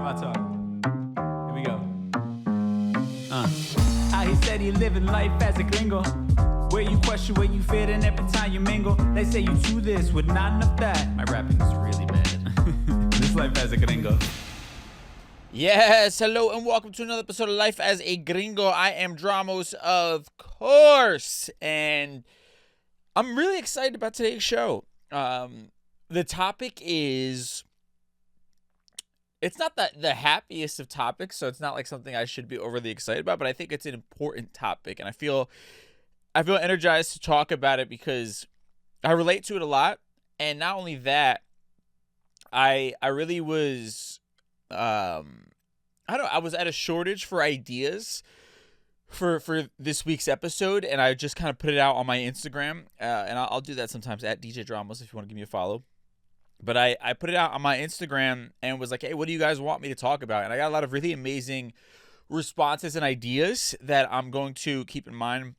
my talk. Here we go. How he said he living life as a gringo. Where you question where you fit in every time you mingle. They say you do this with not enough that. My rapping is really bad. This life as a gringo. Yes, hello and welcome to another episode of Life as a Gringo. I am Dramos, of course, and I'm really excited about today's show. The topic is, it's not the happiest of topics, so it's not like something I should be overly excited about, but I think it's an important topic, and I feel energized to talk about it because I relate to it a lot, and not only that, I really was, I was at a shortage for ideas for this week's episode, and I just kind of put it out on my Instagram, and I'll do that sometimes at DJ Dramos if you want to give me a follow. But I put it out on my Instagram and was like, hey, what do you guys want me to talk about? And I got a lot of really amazing responses and ideas that I'm going to keep in mind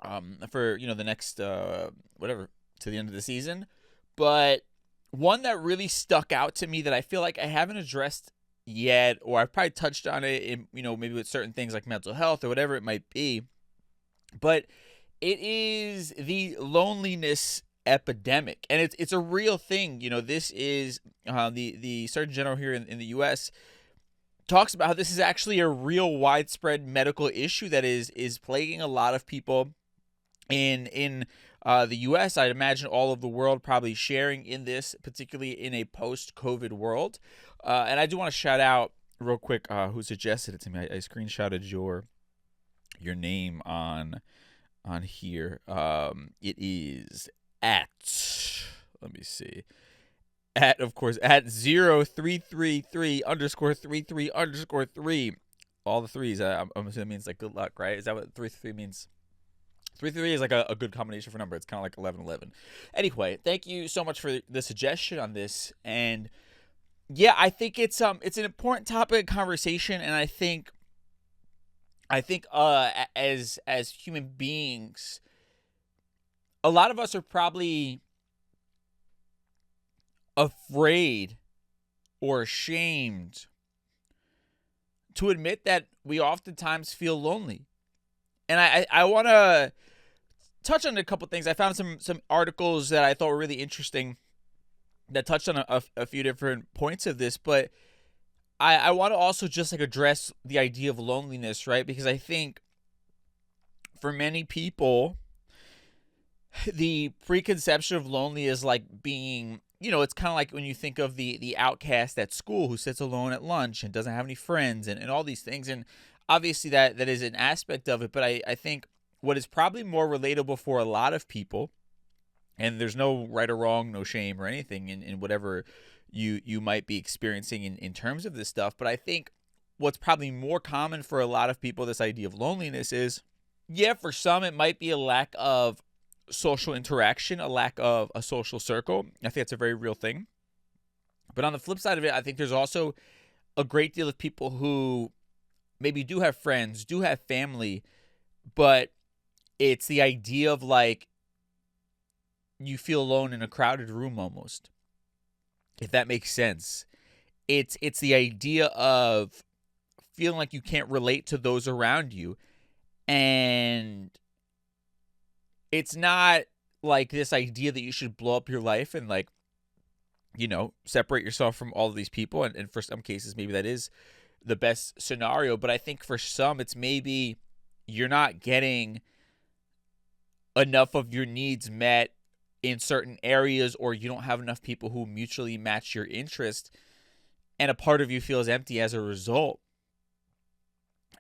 for, the next, to the end of the season. But one that really stuck out to me that I feel like I haven't addressed yet, or I've probably touched on it in, maybe with certain things like mental health or whatever it might be, but it is the loneliness epidemic, and it's a real thing. This is the Surgeon General here in the U.S. talks about how this is actually a real widespread medical issue that is plaguing a lot of people in the U.S. I'd imagine all of the world probably sharing in this, particularly in a post-COVID world. And I do want to shout out real quick who suggested it to me. I screenshotted your name on here. It is at of course at 0333_33_3. All the threes. I'm assuming it means like good luck, right? Is that what 333 means? 333 is like a good combination for number. It's kind of like 1111. Anyway, thank you so much for the suggestion on this. And yeah, I think it's an important topic of conversation, and I think as human beings, a lot of us are probably afraid or ashamed to admit that we oftentimes feel lonely. And I want to touch on a couple things. I found some articles that I thought were really interesting that touched on a few different points of this, but I want to also just like address the idea of loneliness, right? Because I think for many people, the preconception of lonely is like being, it's kind of like when you think of the outcast at school who sits alone at lunch and doesn't have any friends and all these things. And obviously that is an aspect of it, but I think what is probably more relatable for a lot of people, and there's no right or wrong, no shame or anything in whatever you might be experiencing in terms of this stuff, but I think what's probably more common for a lot of people, this idea of loneliness is, yeah, for some it might be a lack of social interaction, a lack of a social circle. I think that's a very real thing. But on the flip side of it, I think there's also a great deal of people who maybe do have friends, do have family, but it's the idea of like you feel alone in a crowded room almost, if that makes sense. It's the idea of feeling like you can't relate to those around you, and it's not like this idea that you should blow up your life and like, separate yourself from all of these people. And for some cases, maybe that is the best scenario. But I think for some, it's maybe you're not getting enough of your needs met in certain areas, or you don't have enough people who mutually match your interest, and a part of you feels empty as a result.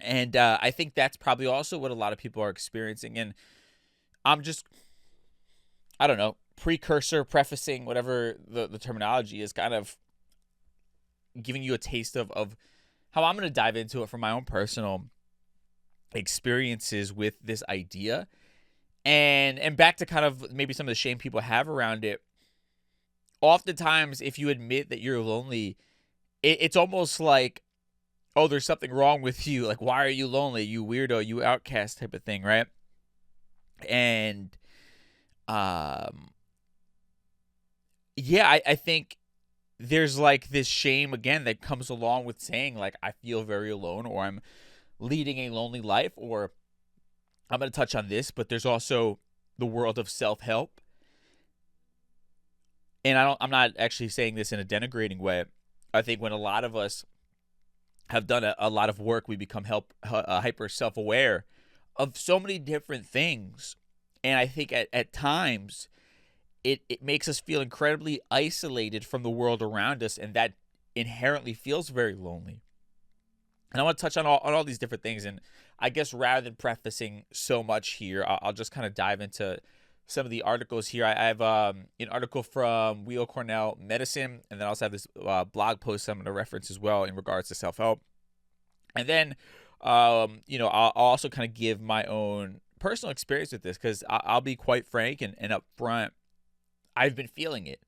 And I think that's probably also what a lot of people are experiencing. And I'm just, I don't know, prefacing whatever the terminology is, kind of giving you a taste of how I'm going to dive into it from my own personal experiences with this idea. And back to kind of maybe some of the shame people have around it. Oftentimes, if you admit that you're lonely, it's almost like, oh, there's something wrong with you. Like, why are you lonely? You weirdo, you outcast type of thing, right? And, yeah, I think there's like this shame again that comes along with saying like I feel very alone, or I'm leading a lonely life, or I'm going to touch on this, but there's also the world of self-help. And I'm not actually saying this in a denigrating way. I think when a lot of us have done a lot of work, we become hyper self-aware of so many different things. And I think at times it makes us feel incredibly isolated from the world around us, and that inherently feels very lonely. And I want to touch on all these different things. And I guess rather than prefacing so much here, I'll just kind of dive into some of the articles here. I have an article from Weill Cornell Medicine, and then I also have this blog post I'm going to reference as well in regards to self-help. And then, I'll also kind of give my own personal experience with this, because I'll be quite frank and upfront. I've been feeling it.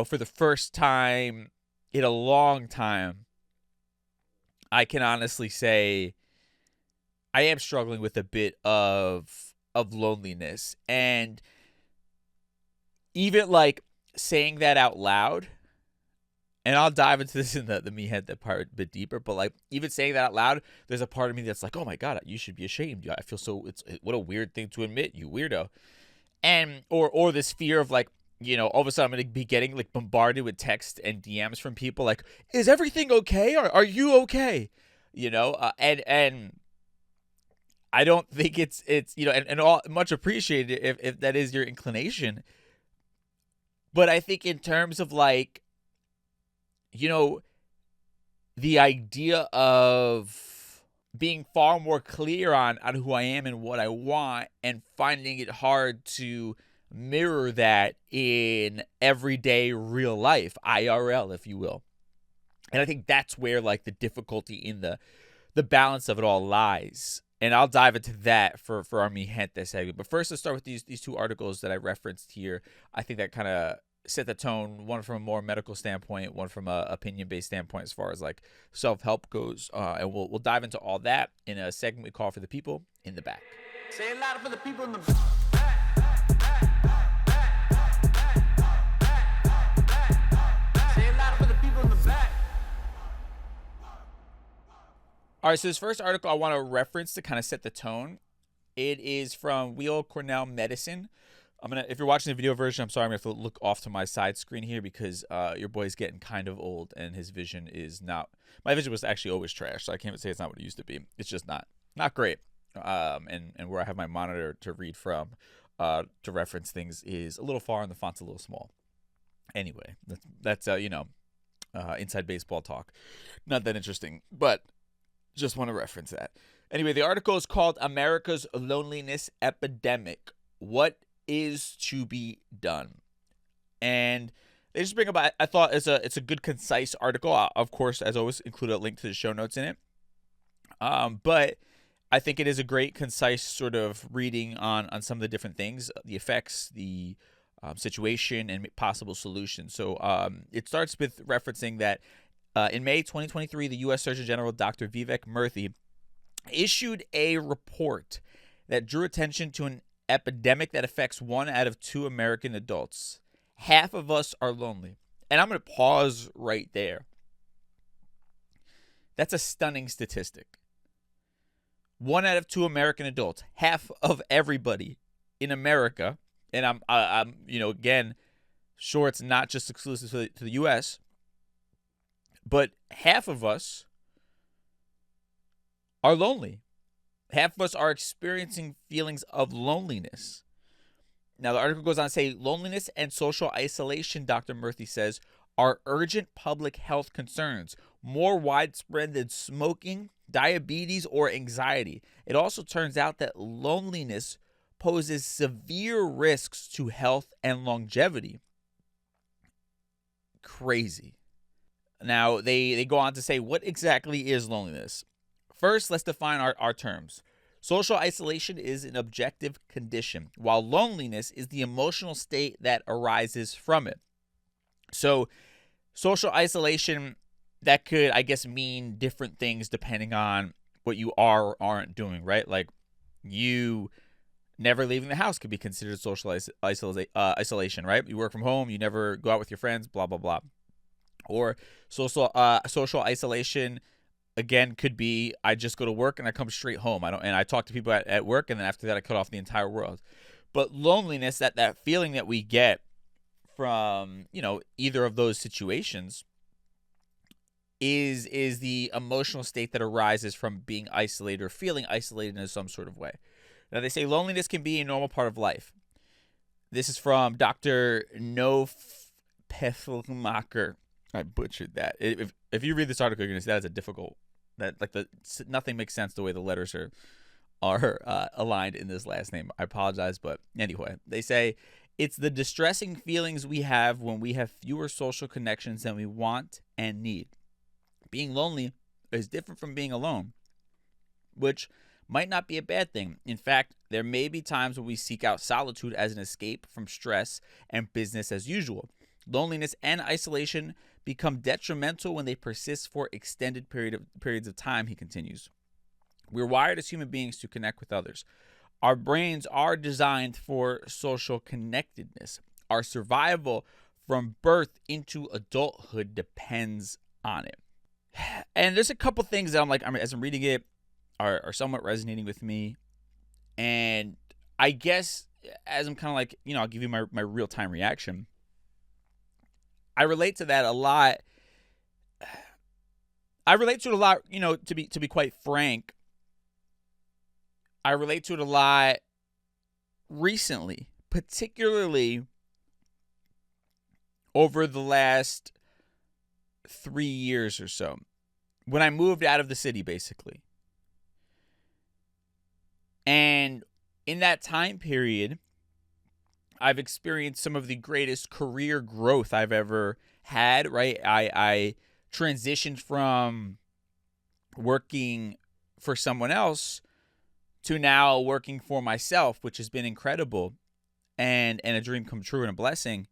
For the first time in a long time, I can honestly say I am struggling with a bit of loneliness. And even like saying that out loud, and I'll dive into this in the me head that part a bit deeper, but like even saying that out loud, there's a part of me that's like, oh my God, you should be ashamed. I feel what a weird thing to admit, you weirdo. And or this fear of like, all of a sudden I'm going to be getting like bombarded with texts and DMs from people like, is everything okay? Are you okay? And I don't think it's and all much appreciated if that is your inclination. But I think in terms of like, the idea of being far more clear on who I am and what I want, and finding it hard to mirror that in everyday real life, IRL, if you will. And I think that's where like the difficulty in the balance of it all lies. And I'll dive into that for our Mi Gente segment. But first, let's start with these two articles that I referenced here. I think that kind of set the tone, one from a more medical standpoint, one from a opinion-based standpoint as far as like self-help goes. And we'll dive into all that in a segment we call For the People in the Back. Say it louder for the people in the back. Say it louder for the people in the back. All right, so this first article I want to reference to kind of set the tone. It is from Weill Cornell Medicine. If you're watching the video version, I'm sorry, I'm going to have to look off to my side screen here because your boy's getting kind of old and his vision is not. My vision was actually always trash, so I can't even say it's not what it used to be. It's just not great. And where I have my monitor to read from to reference things is a little far and the font's a little small. Anyway, that's inside baseball talk. Not that interesting, but just want to reference that. Anyway, the article is called America's Loneliness Epidemic. What is to be done? And they just bring up, I thought it's a good, concise article. I'll, of course, as always, include a link to the show notes in it. But I think it is a great, concise sort of reading on some of the different things, the effects, the situation, and possible solutions. So it starts with referencing that in May 2023, the U.S. Surgeon General, Dr. Vivek Murthy, issued a report that drew attention to an epidemic that affects 1 out of 2 American adults. Half of us are lonely. And I'm going to pause right there. That's a stunning statistic. 1 out of 2 American adults, half of everybody in America, and I'm again, sure it's not just exclusive to the U.S., but half of us are lonely. Half of us are experiencing feelings of loneliness. Now, the article goes on to say, loneliness and social isolation, Dr. Murthy says, are urgent public health concerns, more widespread than smoking, diabetes, or anxiety. It also turns out that loneliness poses severe risks to health and longevity. Crazy. Now, they go on to say, what exactly is loneliness? First, let's define our terms. Social isolation is an objective condition, while loneliness is the emotional state that arises from it. So, social isolation, that could, I guess, mean different things depending on what you are or aren't doing, right? Like, you Never leaving the house could be considered social isolation, right? You work from home, you never go out with your friends, blah, blah, blah. Or social isolation, again, could be I just go to work and I come straight home. I talk to people at work, and then after that I cut off the entire world. But loneliness, that feeling that we get from, either of those situations is the emotional state that arises from being isolated or feeling isolated in some sort of way. Now, they say loneliness can be a normal part of life. This is from Dr. Pethelmacher. I butchered that. If you read this article, you're gonna see that is a difficult. Nothing makes sense the way the letters are aligned in this last name. I apologize, but anyway, they say it's the distressing feelings we have when we have fewer social connections than we want and need. Being lonely is different from being alone, which might not be a bad thing. In fact, there may be times when we seek out solitude as an escape from stress and business as usual. Loneliness and isolation become detrimental when they persist for extended periods of time, he continues. We're wired as human beings to connect with others. Our brains are designed for social connectedness. Our survival from birth into adulthood depends on it. And there's a couple things that as I'm reading it, are somewhat resonating with me. And I guess as I'm kind of I'll give you my real-time reaction. I relate to that a lot. I relate to it a lot, to be quite frank. I relate to it a lot recently, particularly over the last 3 years or so, when I moved out of the city, basically. And in that time period, I've experienced some of the greatest career growth I've ever had, right? I transitioned from working for someone else to now working for myself, which has been incredible and a dream come true and a blessing.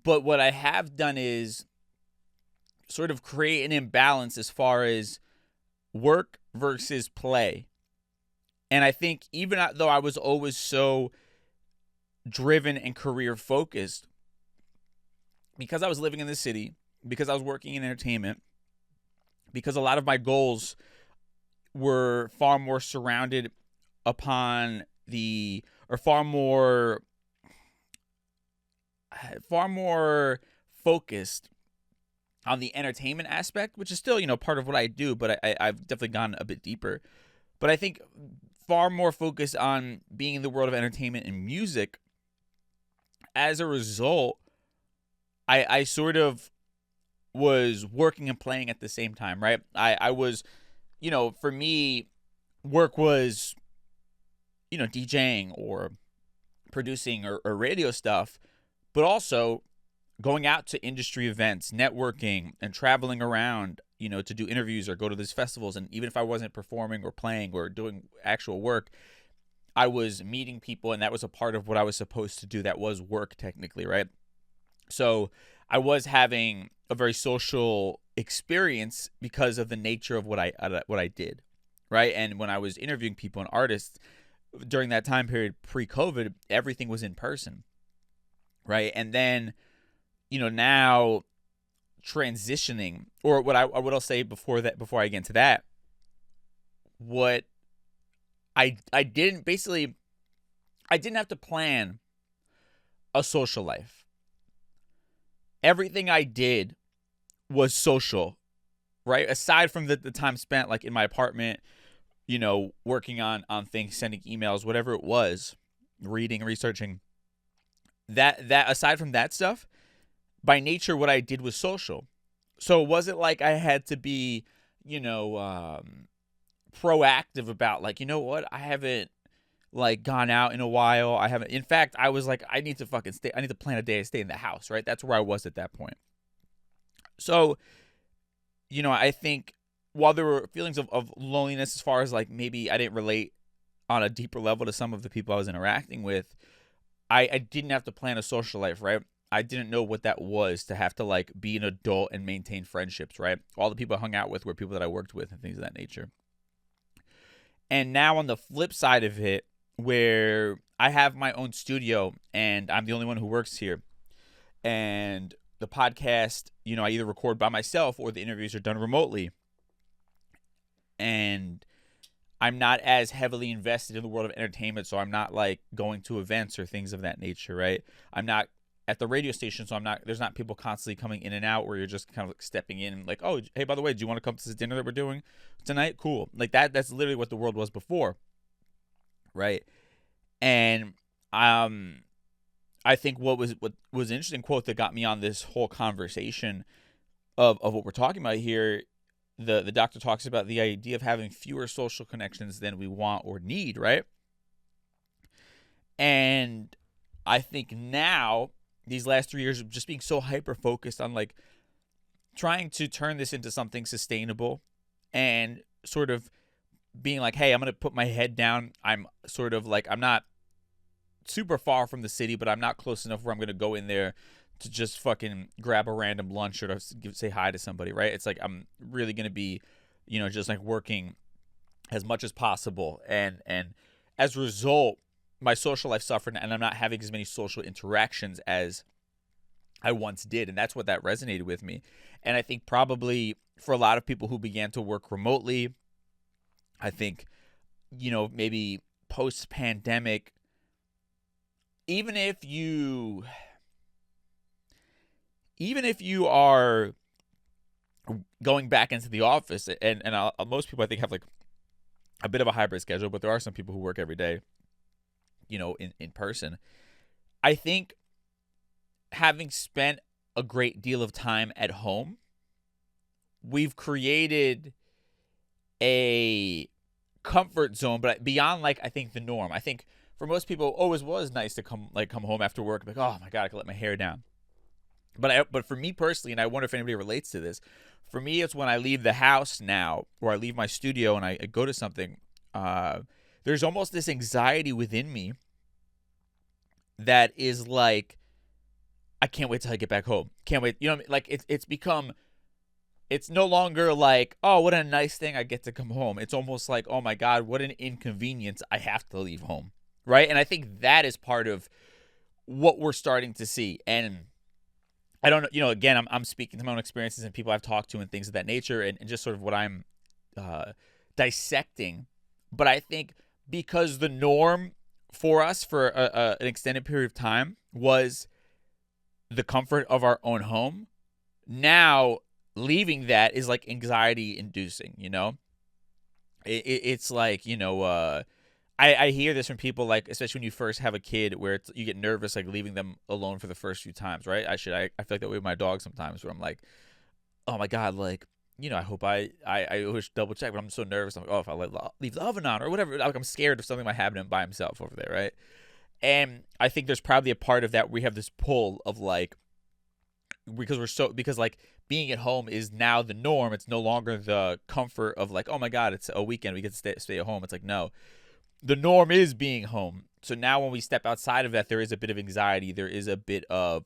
But what I have done is sort of create an imbalance as far as work versus play. And I think even though I was always so driven and career focused, because I was living in the city, because I was working in entertainment, because a lot of my goals were far more surrounded upon far more focused on the entertainment aspect, which is still, part of what I do, but I've definitely gone a bit deeper. But I think far more focused on being in the world of entertainment and music. As a result, I sort of was working and playing at the same time, right? I was, for me, work was, DJing or producing or radio stuff, but also going out to industry events, networking, and traveling around, to do interviews or go to these festivals. And even if I wasn't performing or playing or doing actual work, I was meeting people, and that was a part of what I was supposed to do. That was work technically, right? So I was having a very social experience because of the nature of what I did, right? And when I was interviewing people and artists during that time period pre-COVID, everything was in person, right? And then, now transitioning, or what I'll say before I get into that, what I didn't have to plan a social life. Everything I did was social, right? Aside from the time spent in my apartment, working on things, sending emails, whatever it was, reading, researching. That aside from that stuff, by nature, what I did was social. So it wasn't like I had to be, proactive about what, I haven't gone out in a while. I haven't. In fact, I was I need to fucking stay. I need to plan a day to stay in the house, right? That's where I was at that point. So, I think while there were feelings of loneliness as far as maybe I didn't relate on a deeper level to some of the people I was interacting with, I didn't have to plan a social life, right? I didn't know what that was to have to be an adult and maintain friendships, right? All the people I hung out with were people that I worked with and things of that nature. And now on the flip side of it, where I have my own studio and I'm the only one who works here. And the podcast, I either record by myself or the interviews are done remotely. And I'm not as heavily invested in the world of entertainment, so I'm not like going to events or things of that nature, right? I'm not at the radio station, so there's not people constantly coming in and out where you're just kind of like stepping in and like, oh, hey, by the way, do you want to come to this dinner that we're doing tonight? Cool. Like that's literally what the world was before, right? And I think what was an interesting quote that got me on this whole conversation of what we're talking about here. The doctor talks about the idea of having fewer social connections than we want or need, right? And I think now, these last 3 years of just being so hyper-focused on, like, trying to turn this into something sustainable and sort of being like, hey, I'm going to put my head down. I'm sort of like, I'm not super far from the city, but I'm not close enough where I'm going to go in there to just fucking grab a random lunch or to say hi to somebody, right? It's like I'm really going to be, just like working as much as possible. And as a result, my social life suffered and I'm not having as many social interactions as I once did. And that's what that resonated with me. And I think probably for a lot of people who began to work remotely, I think, maybe post-pandemic, even if you are going back into the office, and most people I think have like a bit of a hybrid schedule, but there are some people who work every day, in person. I think having spent a great deal of time at home, we've created a comfort zone, but beyond like I think the norm. I think for most people, it always was nice to come home after work, like, oh my God, I can let my hair down. But for me personally, and I wonder if anybody relates to this, for me, it's when I leave the house now, or I leave my studio and I go to something, there's almost this anxiety within me that is like, I can't wait till I get back home. Can't wait. Like it's become, it's no longer like, oh, what a nice thing I get to come home. It's almost like, oh my God, what an inconvenience I have to leave home, right? And I think that is part of what we're starting to see. And I don't know, again, I'm speaking to my own experiences and people I've talked to and things of that nature and just sort of what I'm dissecting. But I think because the norm for us for an extended period of time was the comfort of our own home, now leaving that is like anxiety inducing, It's like, I hear this from people, like, especially when you first have a kid, where you get nervous, like, leaving them alone for the first few times, right? I feel like that way with my dog sometimes, where I'm like, oh my God, like, I hope I always double check, but I'm so nervous. I'm like, oh, if I leave the oven on or whatever, like, I'm scared of something might happen to him by himself over there, right? And I think there's probably a part of that where we have this pull of like, because like being at home is now the norm. It's no longer the comfort of like, oh my God, it's a weekend, we get to stay at home. It's like, no. The norm is being home. So now when we step outside of that, there is a bit of anxiety. There is a bit of,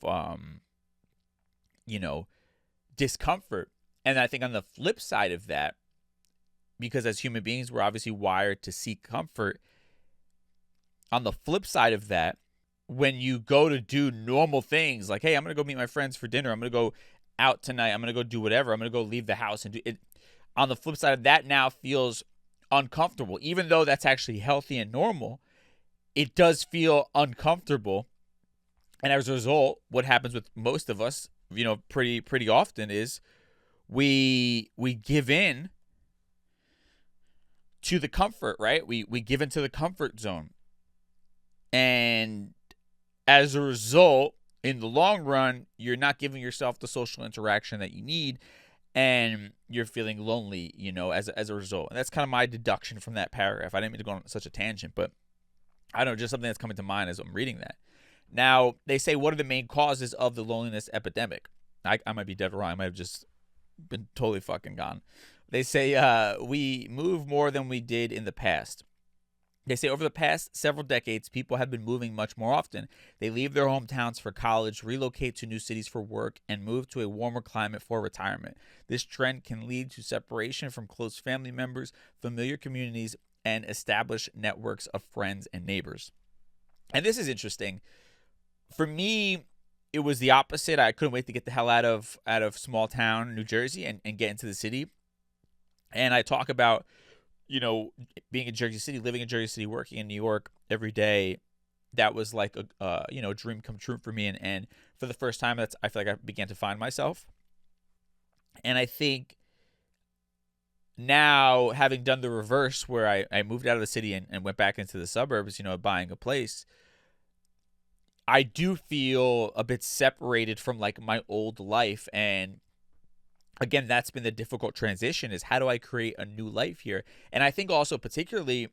discomfort. And I think on the flip side of that, because as human beings, we're obviously wired to seek comfort. On the flip side of that, when you go to do normal things like, hey, I'm going to go meet my friends for dinner. I'm going to go out tonight. I'm going to go do whatever. I'm going to go leave the house and do it. On the flip side of that now feels uncomfortable, even though that's actually healthy and normal. It does feel uncomfortable, and as a result, what happens with most of us, pretty often is we give in to the comfort, right? We give into the comfort zone, and as a result, in the long run, you're not giving yourself the social interaction that you need. And you're feeling lonely, as a result. And that's kind of my deduction from that paragraph. I didn't mean to go on such a tangent, but I don't know, just something that's coming to mind as I'm reading that. Now, they say, what are the main causes of the loneliness epidemic? I might be dead wrong. I might have just been totally fucking gone. They say we move more than we did in the past. They say over the past several decades, people have been moving much more often. They leave their hometowns for college, relocate to new cities for work, and move to a warmer climate for retirement. This trend can lead to separation from close family members, familiar communities, and establish networks of friends and neighbors. And this is interesting. For me, it was the opposite. I couldn't wait to get the hell out of small town New Jersey and get into the city. And I talk about, being in Jersey City, living in Jersey City, working in New York every day. That was like a dream come true for me. And for the first time, I feel like I began to find myself. And I think now, having done the reverse, where I moved out of the city and went back into the suburbs, buying a place, I do feel a bit separated from like my old life. And again, that's been the difficult transition, is how do I create a new life here? And I think also particularly,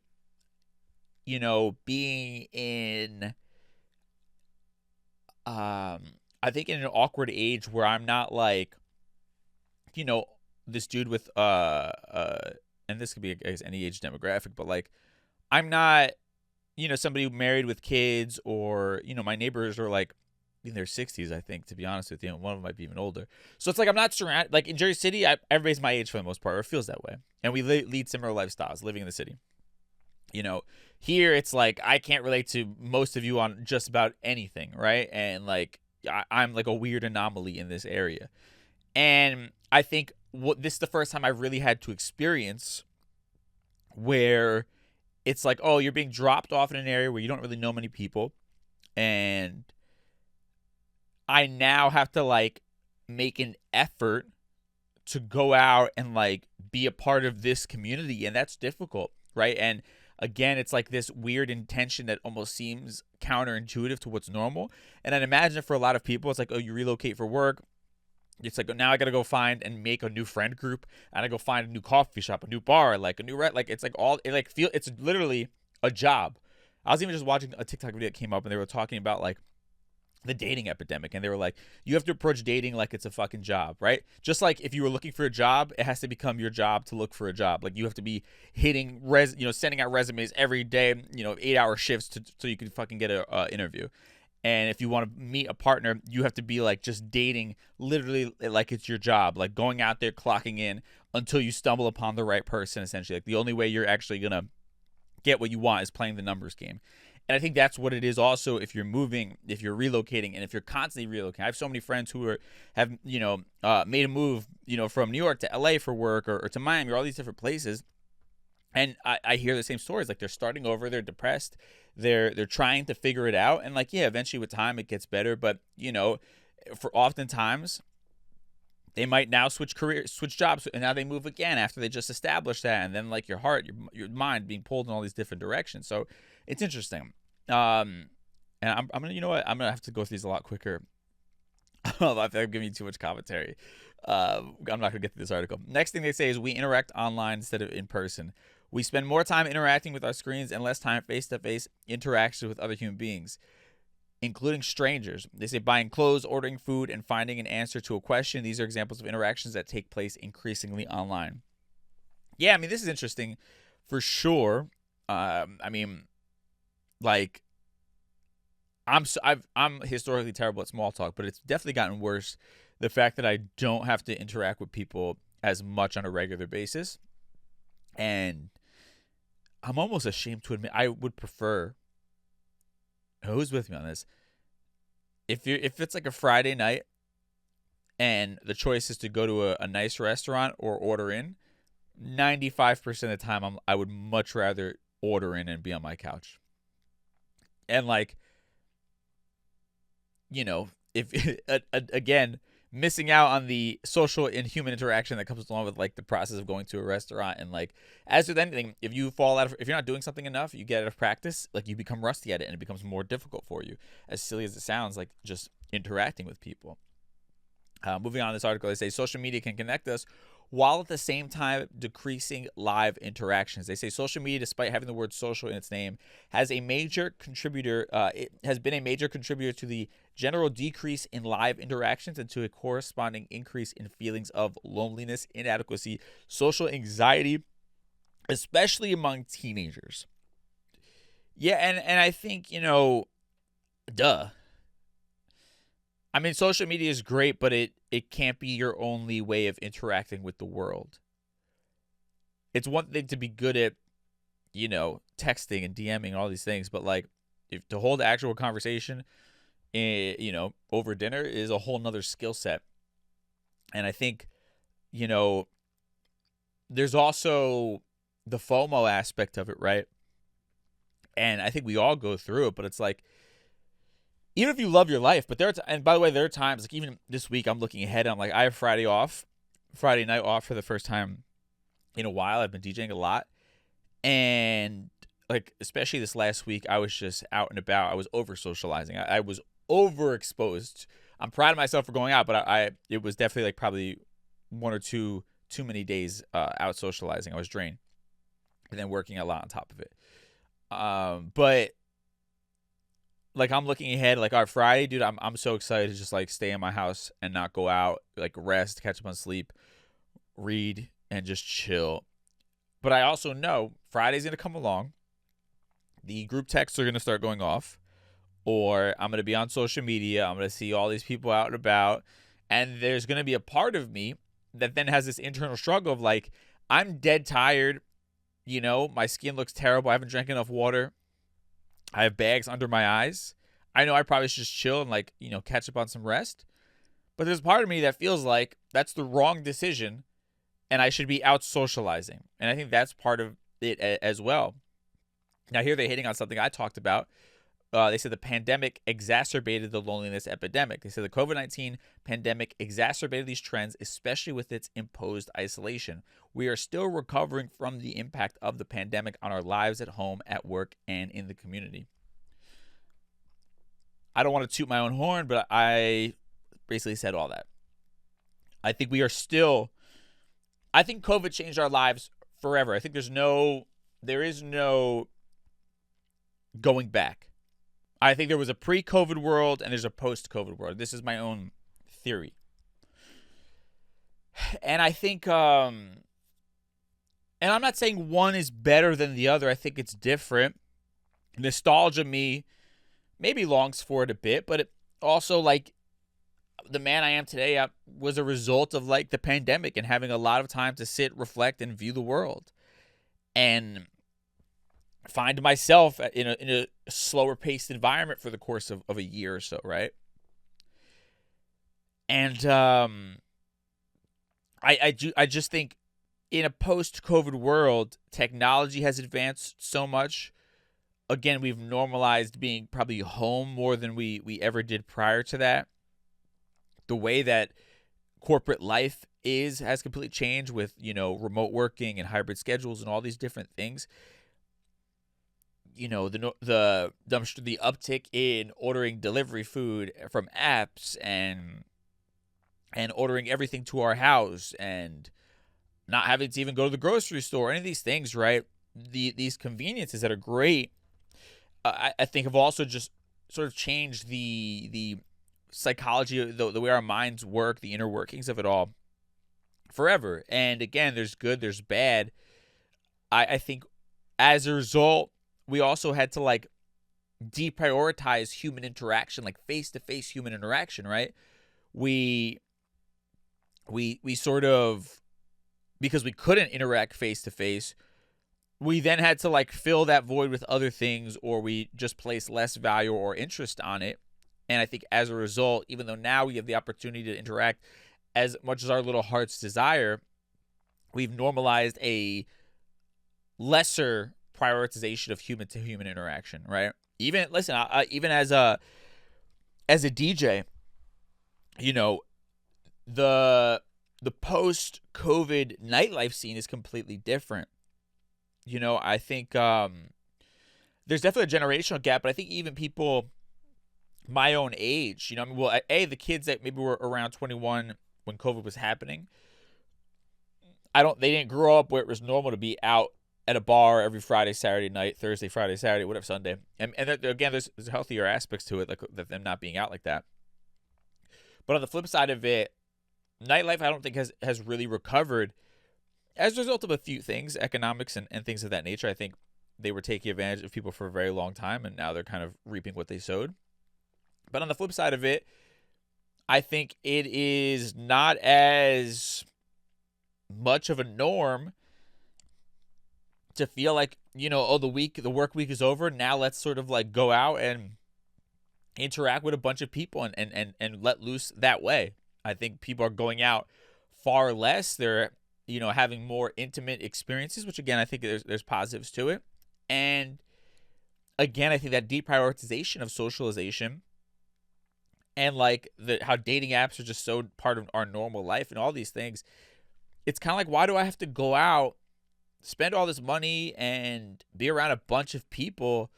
being in, I think in an awkward age where I'm not like, this dude with, and this could be, I guess, any age demographic, but like, I'm not, somebody married with kids, or, my neighbors are like in their 60s, I think, to be honest with you. One of them might be even older. So it's like I'm not surrounded, like in Jersey City, everybody's my age for the most part, or it feels that way. And we lead similar lifestyles living in the city. Here it's like I can't relate to most of you on just about anything, right? And like I'm like a weird anomaly in this area. And I think this is the first time I really had to experience where it's like, oh, you're being dropped off in an area where you don't really know many people, and I now have to like make an effort to go out and like be a part of this community, and that's difficult, right? And again, it's like this weird intention that almost seems counterintuitive to what's normal. And I'd imagine for a lot of people, it's like, oh, you relocate for work. It's like, now I got to go find and make a new friend group. And I go find a new coffee shop, a new bar, like a new like it's like all it like it's literally a job. I was even just watching a TikTok video that came up, and they were talking about like the dating epidemic, and they were like, you have to approach dating like it's a fucking job, right? Just like if you were looking for a job, it has to become your job to look for a job. Like you have to be hitting sending out resumes every day, 8-hour shifts so you can fucking get a interview. And if you want to meet a partner, you have to be like just dating literally like it's your job, like going out there, clocking in until you stumble upon the right person, essentially. Like the only way you're actually going to get what you want is playing the numbers game. And I think that's what it is also if you're moving, if you're relocating, and if you're constantly relocating. I have so many friends who have made a move, from New York to LA for work, or to Miami, or all these different places. And I hear the same stories. Like they're starting over, they're depressed, they're trying to figure it out. And like, yeah, eventually with time it gets better. But, for oftentimes they might now switch jobs, and now they move again after they just established that. And then like your heart, your mind being pulled in all these different directions. So it's interesting. And I'm gonna, I'm gonna have to go through these a lot quicker. I feel like I'm giving you too much commentary. I'm not gonna get through this article. Next thing they say is we interact online instead of in person. We spend more time interacting with our screens and less time face-to-face interaction with other human beings, including strangers. They say buying clothes, ordering food, and finding an answer to a question. These are examples of interactions that take place increasingly online. Yeah, I mean, this is interesting for sure. Like, I'm historically terrible at small talk, but it's definitely gotten worse. The fact that I don't have to interact with people as much on a regular basis. And I'm almost ashamed to admit I would prefer, who's with me on this? If it's like a Friday night and the choice is to go to a nice restaurant or order in, 95% of the time I would much rather order in and be on my couch. And like, if again, missing out on the social and human interaction that comes along with like the process of going to a restaurant. And like, as with anything, if you're not doing something enough, you get out of practice, like you become rusty at it, and it becomes more difficult for you. As silly as it sounds, like just interacting with people. Moving on to this article, they say social media can connect us while at the same time decreasing live interactions. They say social media, despite having the word social in its name, has a major contributor. It has been a major contributor to the general decrease in live interactions and to a corresponding increase in feelings of loneliness, inadequacy, social anxiety, especially among teenagers. Yeah, and I think, duh. I mean, social media is great, but it can't be your only way of interacting with the world. It's one thing to be good at texting and DMing and all these things. But like, if to hold actual conversation, over dinner is a whole nother skill set. And I think, there's also the FOMO aspect of it, right? And I think we all go through it, but it's like, even if you love your life, but and by the way, there are times, like even this week, I'm looking ahead, and I'm like, I have Friday night off for the first time in a while. I've been DJing a lot. And like, especially this last week, I was just out and about. I was over socializing. I was overexposed. I'm proud of myself for going out, but it was definitely like probably one or two too many days out socializing. I was drained, and then working a lot on top of it. But like, I'm looking ahead, like, our Friday, dude, I'm so excited to just like stay in my house and not go out, like rest, catch up on sleep, read, and just chill. But I also know Friday's going to come along. The group texts are going to start going off, or I'm going to be on social media. I'm going to see all these people out and about. And there's going to be a part of me that then has this internal struggle of like, I'm dead tired. My skin looks terrible. I haven't drank enough water. I have bags under my eyes. I know I probably should just chill and like, catch up on some rest. But there's part of me that feels like that's the wrong decision and I should be out socializing. And I think that's part of it as well. Now, here they're hitting on something I talked about. They said the pandemic exacerbated the loneliness epidemic. They said the COVID-19 pandemic exacerbated these trends, especially with its imposed isolation. We are still recovering from the impact of the pandemic on our lives at home, at work, and in the community. I don't want to toot my own horn, but I basically said all that. I think I think COVID changed our lives forever. I think there is no going back. I think there was a pre-COVID world and there's a post-COVID world. This is my own theory. And I think, and I'm not saying one is better than the other. I think it's different. Nostalgia me maybe longs for it a bit, but it also, like, the man I am today was a result of like the pandemic and having a lot of time to sit, reflect, and view the world. And find myself in a slower paced environment for the course of a year or so, right? And I just think in a post-COVID world, technology has advanced so much. Again, we've normalized being probably home more than we ever did prior to that. The way that corporate life has completely changed with, remote working and hybrid schedules and all these different things. The uptick in ordering delivery food from apps and ordering everything to our house and not having to even go to the grocery store, any of these things, right? These conveniences that are great, I think have also just sort of changed the psychology, the way our minds work, the inner workings of it all forever. And again, there's good, there's bad. I think as a result, we also had to like deprioritize human interaction, like face-to-face human interaction, right? We sort of, because we couldn't interact face-to-face, we then had to like fill that void with other things, or we just place less value or interest on it. And I think as a result, even though now we have the opportunity to interact as much as our little hearts desire, we've normalized a lesser prioritization of human to human interaction, right? Even even as a DJ, the post-COVID nightlife scene is completely different. I think there's definitely a generational gap, but I think even people my own age, the kids that maybe were around 21 when COVID was happening, they didn't grow up where it was normal to be out at a bar every Friday, Saturday night, Thursday, Friday, Saturday, whatever, Sunday. And again, there's healthier aspects to it, like them not being out like that. But on the flip side of it, nightlife I don't think has really recovered as a result of a few things, economics and things of that nature. I think they were taking advantage of people for a very long time, and now they're kind of reaping what they sowed. But on the flip side of it, I think it is not as much of a norm to feel like the work week is over. Now let's sort of like go out and interact with a bunch of people and let loose that way. I think people are going out far less. They're, having more intimate experiences, which again, I think there's positives to it. And again, I think that deprioritization of socialization and like how dating apps are just so part of our normal life and all these things, it's kind of like, why do I have to go out, spend all this money and be around a bunch of people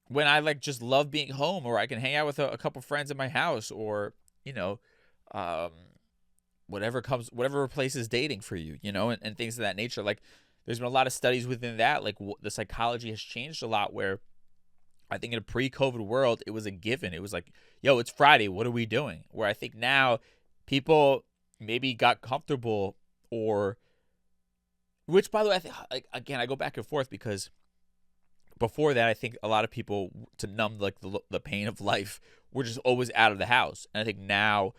when I like just love being home, or I can hang out with a couple friends at my house, or, whatever replaces dating for you, and things of that nature. Like there's been a lot of studies within that, like the psychology has changed a lot, where I think in a pre-COVID world, it was a given. It was like, yo, it's Friday. What are we doing? Where I think now people maybe got comfortable, which by the way, I think, again, I go back and forth, because before that, I think a lot of people, to numb like the pain of life, were just always out of the house. And I think now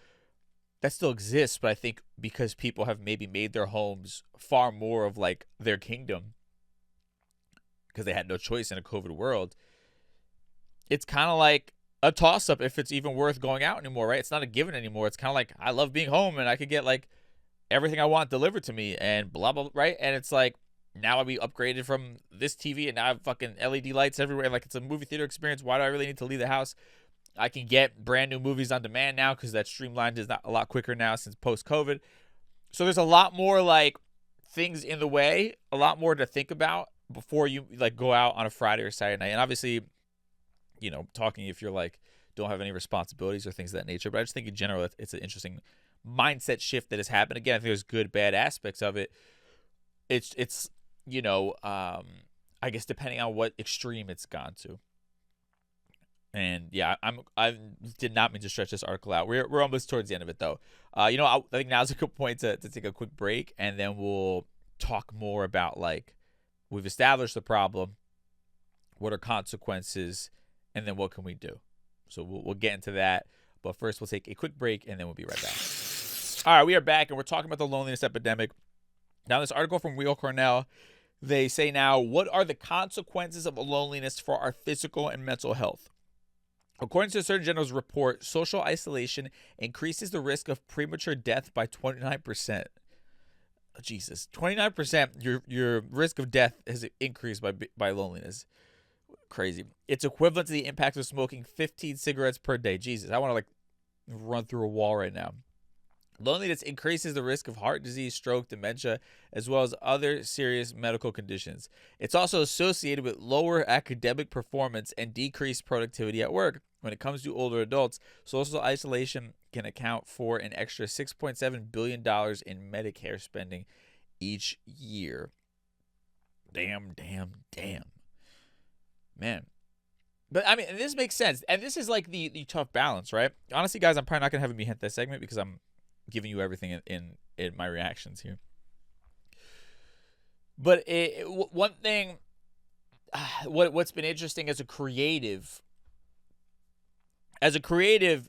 that still exists, but I think because people have maybe made their homes far more of like their kingdom, because they had no choice in a COVID world, it's kind of like a toss-up if it's even worth going out anymore, right? It's not a given anymore. It's kind of like, I love being home and I could get like everything I want delivered to me and blah, blah, right? And it's like, now I'll be upgraded from this TV and now I have fucking LED lights everywhere. Like it's a movie theater experience. Why do I really need to leave the house? I can get brand new movies on demand now, because that streamlined is not a lot quicker now since post-COVID. So there's a lot more like things in the way, a lot more to think about before you like go out on a Friday or Saturday night. And obviously, talking if you're like, don't have any responsibilities or things of that nature. But I just think in general, it's an interesting mindset shift that has happened. Again, I think there's good, bad aspects of it. It's I guess depending on what extreme it's gone to. And yeah, I did not mean to stretch this article out. We're almost towards the end of it though. I think now's a good point to take a quick break, and then we'll talk more about like, we've established the problem, what are consequences, and then what can we do. So we'll get into that, but first we'll take a quick break, and then we'll be right back. All right, we are back, and we're talking about the loneliness epidemic. Now, this article from Weill Cornell, they say now, what are the consequences of loneliness for our physical and mental health? According to the Surgeon General's report, social isolation increases the risk of premature death by 29%. Oh, Jesus, 29%, your risk of death has increased by loneliness. Crazy. It's equivalent to the impact of smoking 15 cigarettes per day. Jesus, I want to like run through a wall right now. Loneliness increases the risk of heart disease, stroke, dementia, as well as other serious medical conditions. It's also associated with lower academic performance and decreased productivity at work. When it comes to older adults, social isolation can account for an extra $6.7 billion in Medicare spending each year. Damn. Man. But I mean, this makes sense. And this is like the tough balance, right? Honestly, guys, I'm probably not going to have me hit that segment because I'm giving you everything in my reactions here. But one thing, what's been interesting as a creative,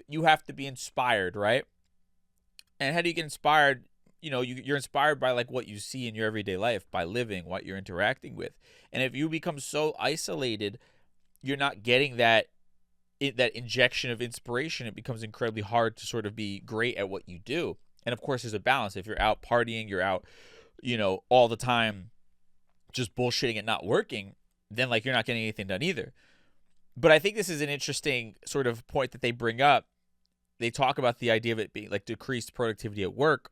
you have to be inspired, right? And how do you get inspired? You're inspired by like what you see in your everyday life, by living, what you're interacting with. And if you become so isolated, you're not getting that injection of inspiration. It becomes incredibly hard to sort of be great at what you do. And of course, there's a balance. If you're out partying, you're out, all the time just bullshitting and not working, then like you're not getting anything done either. But I think this is an interesting sort of point that they bring up. They talk about the idea of it being like decreased productivity at work.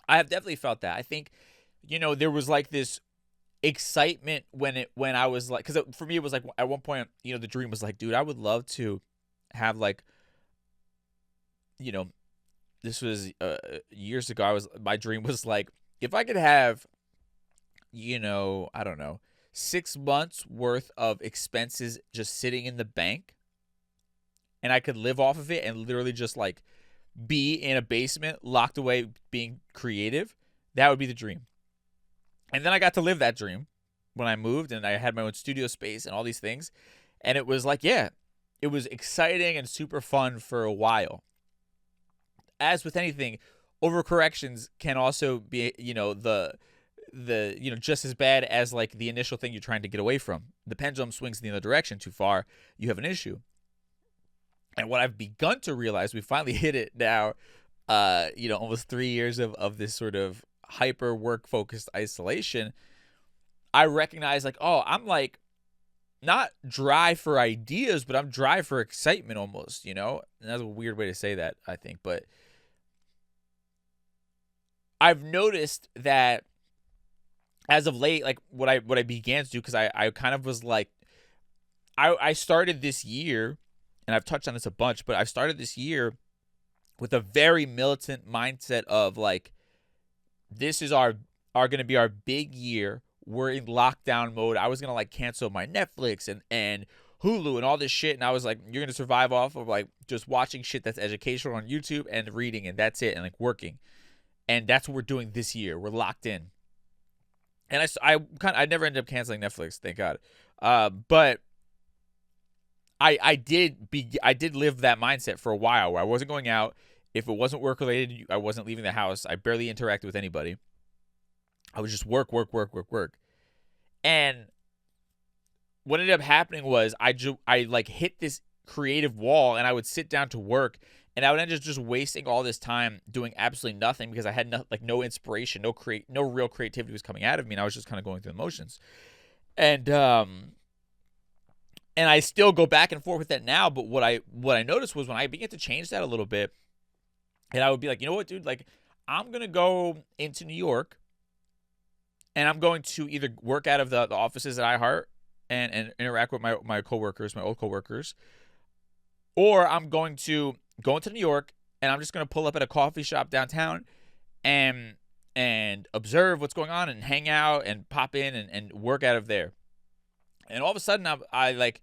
I have definitely felt that. I think, there was like this excitement when I was like, because for me it was like at one point, the dream was like, dude, I would love to have like, this was years ago. My dream was like, if I could have, I don't know, 6 months worth of expenses just sitting in the bank, and I could live off of it and literally just like be in a basement locked away being creative, that would be the dream. And then I got to live that dream when I moved, and I had my own studio space and all these things. And it was like, yeah, it was exciting and super fun for a while. As with anything, overcorrections can also be, just as bad as like the initial thing you're trying to get away from. The pendulum swings in the other direction too far, you have an issue. And what I've begun to realize, we finally hit it now, almost 3 years of this sort of hyper work focused isolation. I recognize like, oh, I'm like not dry for ideas, but I'm dry for excitement almost, And that's a weird way to say that, I think. But I've noticed that as of late, like what I began to do, because I kind of was like, I started this year, and I've touched on this a bunch, but I started this year with a very militant mindset of like, this is our going to be our big year. We're in lockdown mode. I was going to like cancel my Netflix and Hulu and all this shit. And I was like, you're going to survive off of like just watching shit that's educational on YouTube and reading, and that's it, and like working. And that's what we're doing this year. We're locked in. And I never ended up canceling Netflix, thank God. But I did live that mindset for a while where I wasn't going out. If it wasn't work related, I wasn't leaving the house. I barely interacted with anybody. I was just work. And what ended up happening was I like hit this creative wall, and I would sit down to work, and I would end up just wasting all this time doing absolutely nothing because I had no inspiration, no real creativity was coming out of me, and I was just kind of going through the motions. And I still go back and forth with that now, but what I noticed was when I began to change that a little bit, and I would be like, you know what, dude, like I'm going to go into New York, and I'm going to either work out of the offices at iHeart and interact with my coworkers, my old coworkers, or I'm going to go into New York, and I'm just going to pull up at a coffee shop downtown and observe what's going on and hang out and pop in and work out of there. And all of a sudden, I like,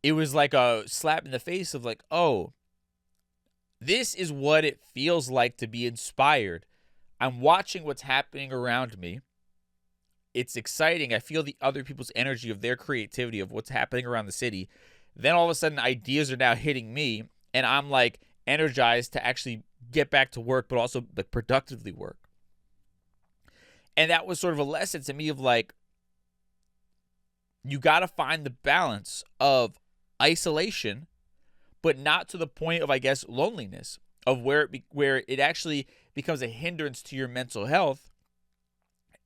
it was like a slap in the face of like, oh, this is what it feels like to be inspired. I'm watching what's happening around me. It's exciting. I feel the other people's energy of their creativity of what's happening around the city. Then all of a sudden, ideas are now hitting me, and I'm like energized to actually get back to work, but also like productively work. And that was sort of a lesson to me of like, you got to find the balance of isolation, but not to the point of, I guess, loneliness, of where it actually becomes a hindrance to your mental health.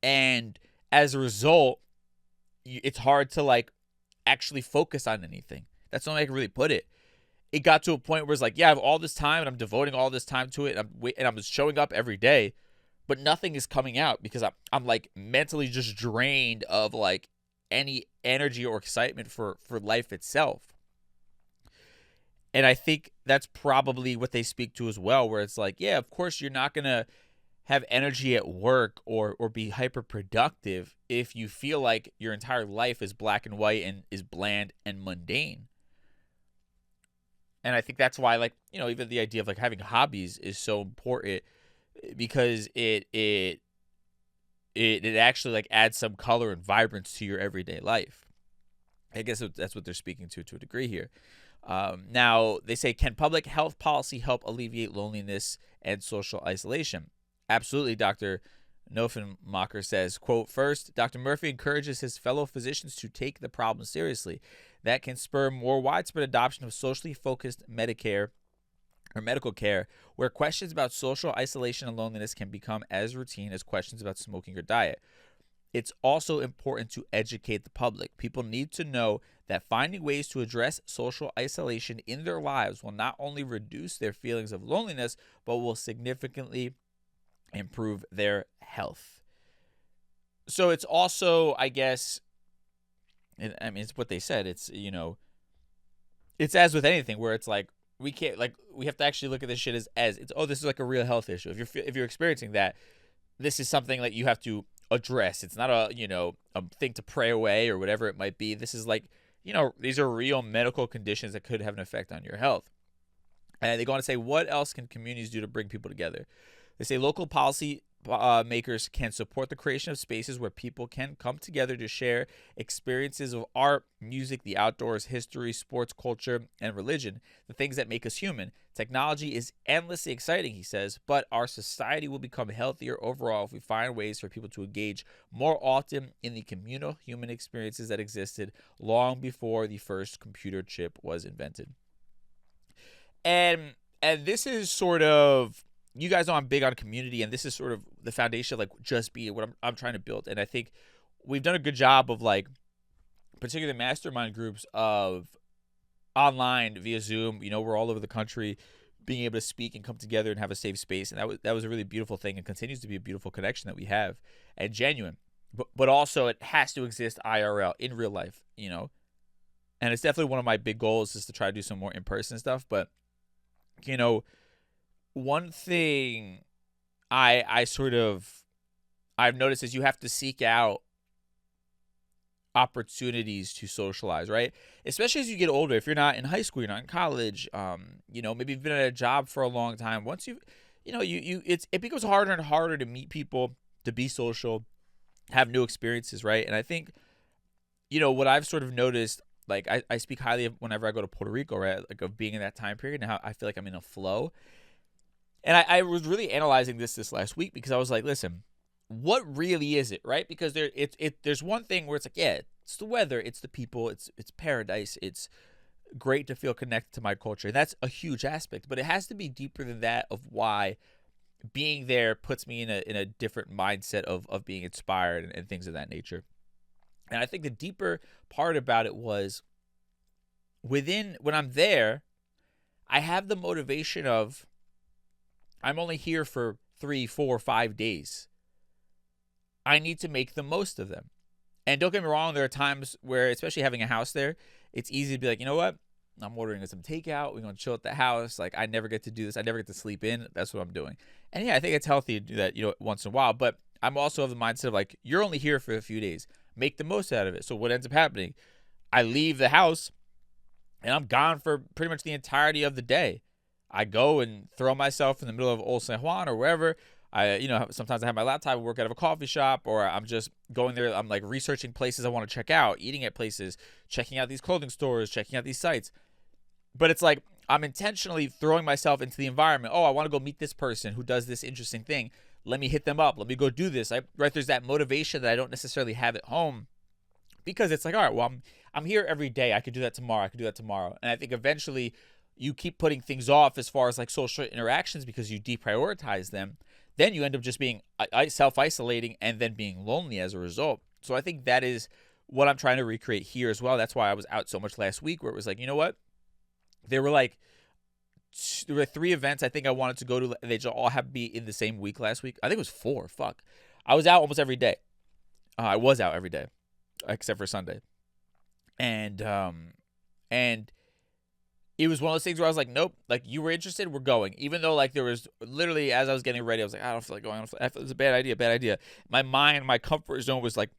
And as a result, it's hard to like actually focus on anything. That's the only way I can really put it. It got to a point where it's like, yeah, I have all this time and I'm devoting all this time to it, and I'm showing up every day, but nothing is coming out because I'm like mentally just drained of like any energy or excitement for life itself. And I think that's probably what they speak to as well, where it's like, yeah, of course you're not going to have energy at work or be hyper productive if you feel like your entire life is black and white and is bland and mundane. And I think that's why, like, even the idea of like having hobbies is so important, because it actually like adds some color and vibrance to your everyday life. I guess that's what they're speaking to a degree here. Now, they say, can public health policy help alleviate loneliness and social isolation? Absolutely, Dr. Nofenmacher says, quote, first, Dr. Murphy encourages his fellow physicians to take the problem seriously. That can spur more widespread adoption of socially focused Medicare or medical care, where questions about social isolation and loneliness can become as routine as questions about smoking or diet. It's also important to educate the public. People need to know that finding ways to address social isolation in their lives will not only reduce their feelings of loneliness, but will significantly improve their health. So it's also, I guess, I mean, it's what they said. It's, it's as with anything where it's like, we can't, like, we have to actually look at this shit as it's, oh, this is like a real health issue. If you're experiencing that, this is something that you have to address. It's not a thing to pray away or whatever it might be. This is like, these are real medical conditions that could have an effect on your health. And they go on to say, what else can communities do to bring people together? They say local policy makers can support the creation of spaces where people can come together to share experiences of art, music, the outdoors, history, sports, culture, and religion, the things that make us human. Technology is endlessly exciting, he says, but our society will become healthier overall if we find ways for people to engage more often in the communal human experiences that existed long before the first computer chip was invented. And this is sort of, you guys know I'm big on community, and this is sort of the foundation of like just be what I'm trying to build. And I think we've done a good job of like, particularly the mastermind groups of online via Zoom. You know, we're all over the country, being able to speak and come together and have a safe space, and that was a really beautiful thing, and continues to be a beautiful connection that we have, and genuine. But also it has to exist IRL, in real life, you know. And it's definitely one of my big goals is to try to do some more in-person stuff. But you know, one thing I've noticed is you have to seek out opportunities to socialize, right? Especially as you get older. If you're not in high school, you're not in college, you know, maybe you've been at a job for a long time. Once it becomes harder and harder to meet people, to be social, have new experiences, right? And I think, you know, what I've sort of noticed, like I speak highly of whenever I go to Puerto Rico, right? Like of being in that time period and how I feel like I'm in a flow. And I was really analyzing this last week because I was like, listen, what really is it, right? Because there's one thing where it's like, yeah, it's the weather, it's the people, it's paradise, it's great to feel connected to my culture. And that's a huge aspect, but it has to be deeper than that of why being there puts me in a different mindset of being inspired and things of that nature. And I think the deeper part about it was when I'm there, I have the motivation of I'm only here for 3, 4, 5 days. I need to make the most of them. And don't get me wrong, there are times where, especially having a house there, it's easy to be like, you know what? I'm ordering some takeout. We're going to chill at the house. Like, I never get to do this. I never get to sleep in. That's what I'm doing. And yeah, I think it's healthy to do that, you know, once in a while. But I'm also of the mindset of like, you're only here for a few days. Make the most out of it. So what ends up happening, I leave the house and I'm gone for pretty much the entirety of the day. I go and throw myself in the middle of Old San Juan or wherever. Sometimes I have my laptop, work out of a coffee shop, or I'm just going there. I'm like researching places I want to check out, eating at places, checking out these clothing stores, checking out these sites. But it's like I'm intentionally throwing myself into the environment. Oh, I want to go meet this person who does this interesting thing. Let me hit them up. Let me go do this. Right? There's that motivation that I don't necessarily have at home because it's like, all right, well, I'm here every day. I could do that tomorrow. And I think eventually you keep putting things off as far as like social interactions because you deprioritize them. Then you end up just being self-isolating and then being lonely as a result. So I think that is what I'm trying to recreate here as well. That's why I was out so much last week, where it was like, you know what? There were 3 events I think I wanted to go to. They just all have to be in the same week last week. I think it was 4. Fuck. I was out almost every day. I was out every day except for Sunday. And it was one of those things where I was like, nope, like you were interested, we're going. Even though like there was literally, as I was getting ready, I was like, I don't feel like going. I feel it's a bad idea. My mind, my comfort zone was like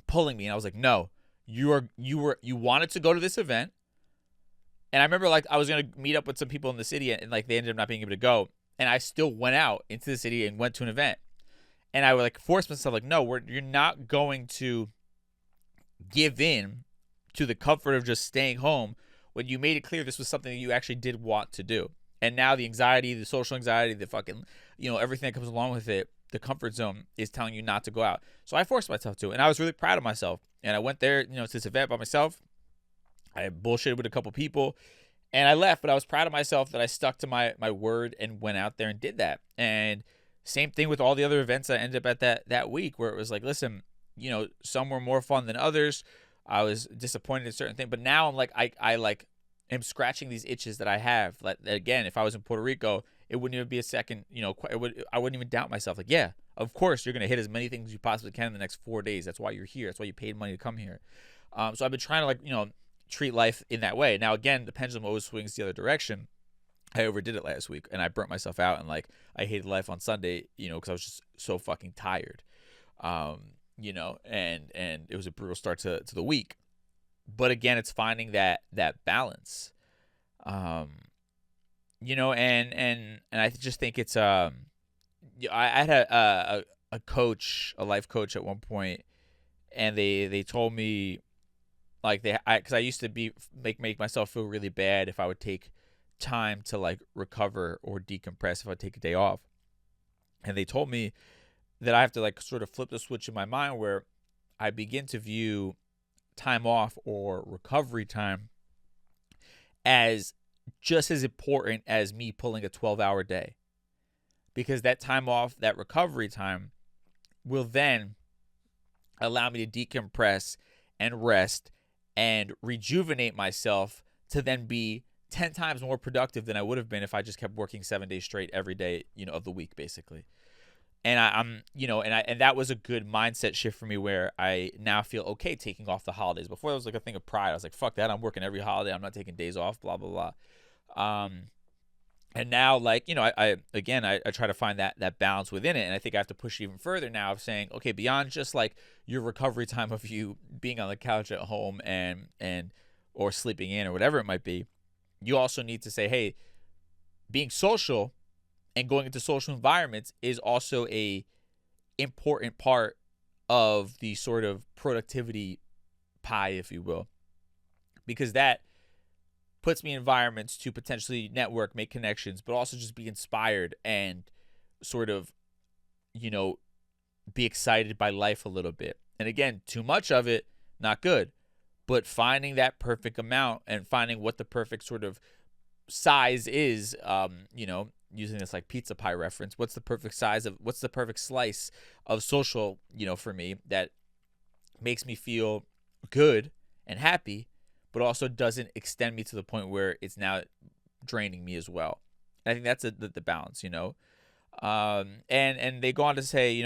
pulling me. And I was like, no, you wanted to go to this event. And I remember like I was going to meet up with some people in the city and like they ended up not being able to go. And I still went out into the city and went to an event. And I would like force myself like, no, you're not going to give in to the comfort of just staying home when you made it clear this was something that you actually did want to do. And now the anxiety, the social anxiety, the fucking, you know, everything that comes along with it, the comfort zone is telling you not to go out. So I forced myself to, and I was really proud of myself. And I went there, you know, to this event by myself. I bullshitted with a couple people and I left, but I was proud of myself that I stuck to my word and went out there and did that. And same thing with all the other events I ended up at that week, where it was like, listen, you know, some were more fun than others. I was disappointed in certain things, but now I'm like, I like am scratching these itches that I have. Like, again, if I was in Puerto Rico, it wouldn't even be a second, you know, I wouldn't even doubt myself. Like, yeah, of course you're going to hit as many things as you possibly can in the next 4 days. That's why you're here. That's why you paid money to come here. So I've been trying to, like, you know, treat life in that way. Now, again, the pendulum always swings the other direction. I overdid it last week and I burnt myself out, and like I hated life on Sunday, you know, because I was just so fucking tired. You know, and it was a brutal start to the week. But again, it's finding that balance. You know, and I just think it's I had a coach, a life coach at one point, and they told me, like, because I used to make myself feel really bad if I would take time to like recover or decompress if I take a day off. And they told me that I have to like sort of flip the switch in my mind where I begin to view time off or recovery time as just as important as me pulling a 12-hour day. Because that time off, that recovery time, will then allow me to decompress and rest and rejuvenate myself to then be 10 times more productive than I would have been if I just kept working 7 days straight every day, of the week, basically. And and that was a good mindset shift for me where I now feel okay taking off the holidays. Before, that was like a thing of pride. I was like, fuck that. I'm working every holiday. I'm not taking days off, blah, blah, blah. And now, like, I try to find that balance within it. And I think I have to push even further now of saying, okay, beyond just like your recovery time of you being on the couch at home and or sleeping in or whatever it might be, you also need to say, hey, being social and going into social environments is also a important part of the sort of productivity pie, if you will, because that puts me in environments to potentially network, make connections, but also just be inspired and sort of, be excited by life a little bit. And again, too much of it, not good. But finding that perfect amount and finding what the perfect sort of size is, using this like pizza pie reference, what's the perfect slice of social, for me that makes me feel good and happy, but also doesn't extend me to the point where it's now draining me as well. And I think that's the balance, and they go on to say,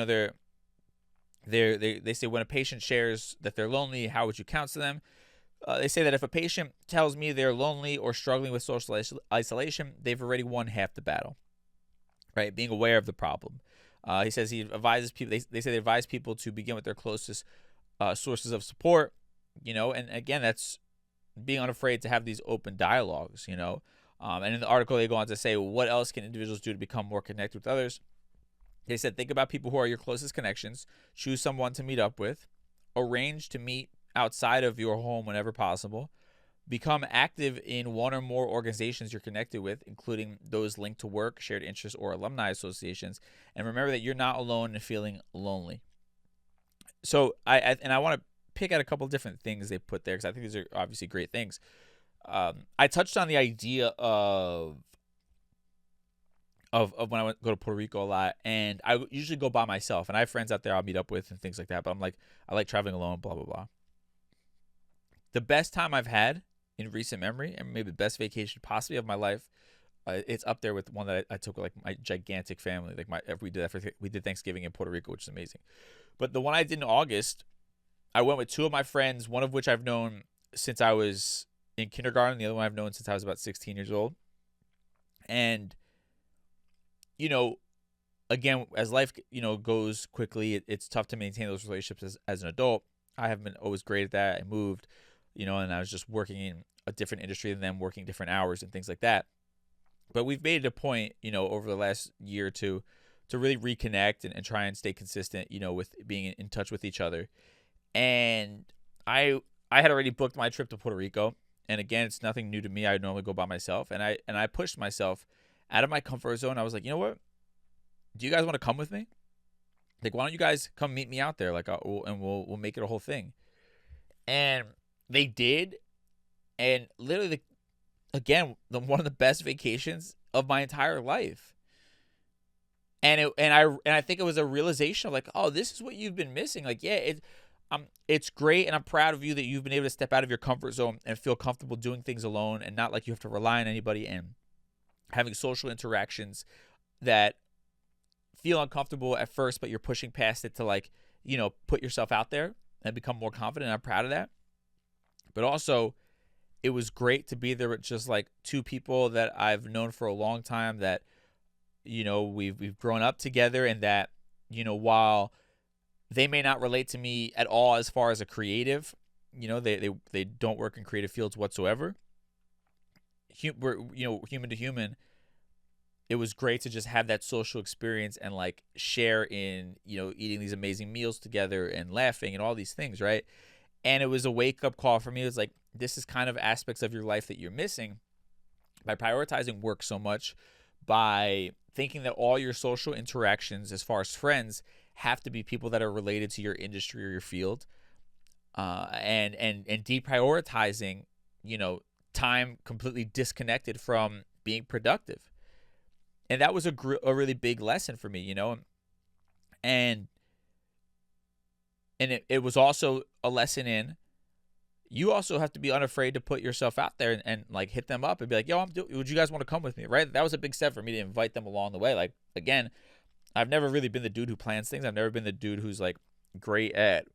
they say when a patient shares that they're lonely, how would you counsel them? They say that if a patient tells me they're lonely or struggling with social isolation, they've already won half the battle, right? Being aware of the problem. He says he advises people, they say they advise people to begin with their closest sources of support, and again, that's being unafraid to have these open dialogues, and in the article, they go on to say, what else can individuals do to become more connected with others? They said, think about people who are your closest connections, choose someone to meet up with, arrange to meet outside of your home whenever possible, become active in one or more organizations you're connected with, including those linked to work, shared interests, or alumni associations, and remember that you're not alone in feeling lonely. So I want to pick out a couple of different things they put there because I think these are obviously great things. I touched on the idea of when I go to Puerto Rico a lot, and I usually go by myself, and I have friends out there I'll meet up with and things like that, but I'm like, I like traveling alone, blah, blah, blah. The best time I've had in recent memory, and maybe the best vacation possibly of my life, it's up there with one that I took with like my gigantic family. Like we did Thanksgiving in Puerto Rico, which is amazing. But the one I did in August, I went with two of my friends, one of which I've known since I was in kindergarten, the other one I've known since I was about 16 years old. And, again, as life, goes quickly, it's tough to maintain those relationships as an adult. I haven't been always great at that. I moved, and I was just working in a different industry than them, working different hours and things like that. But we've made it a point, over the last year or two to really reconnect and try and stay consistent, with being in touch with each other. And I had already booked my trip to Puerto Rico. And again, it's nothing new to me. I normally go by myself. And I pushed myself out of my comfort zone. I was like, you know what? Do you guys want to come with me? Like, why don't you guys come meet me out there? Like, we'll make it a whole thing. And they did. And literally, one of the best vacations of my entire life. And I think it was a realization of like, oh, this is what you've been missing. Like, yeah, it's great, and I'm proud of you that you've been able to step out of your comfort zone and feel comfortable doing things alone and not like you have to rely on anybody and having social interactions that feel uncomfortable at first, but you're pushing past it to like, put yourself out there and become more confident. I'm proud of that. But also, it was great to be there with just like two people that I've known for a long time that, we've grown up together, and that, while they may not relate to me at all as far as a creative, they don't work in creative fields whatsoever. We're, human to human, it was great to just have that social experience and like share in, eating these amazing meals together and laughing and all these things, right? And it was a wake-up call for me. It was like, this is kind of aspects of your life that you're missing by prioritizing work so much, by thinking that all your social interactions as far as friends have to be people that are related to your industry or your field, and deprioritizing, time completely disconnected from being productive. And that was a really big lesson for me, and it was also a lesson in, you also have to be unafraid to put yourself out there and like hit them up and be like, yo, would you guys want to come with me? Right. That was a big step for me to invite them along the way. Like, again, I've never really been the dude who plans things. I've never been the dude who's like great at,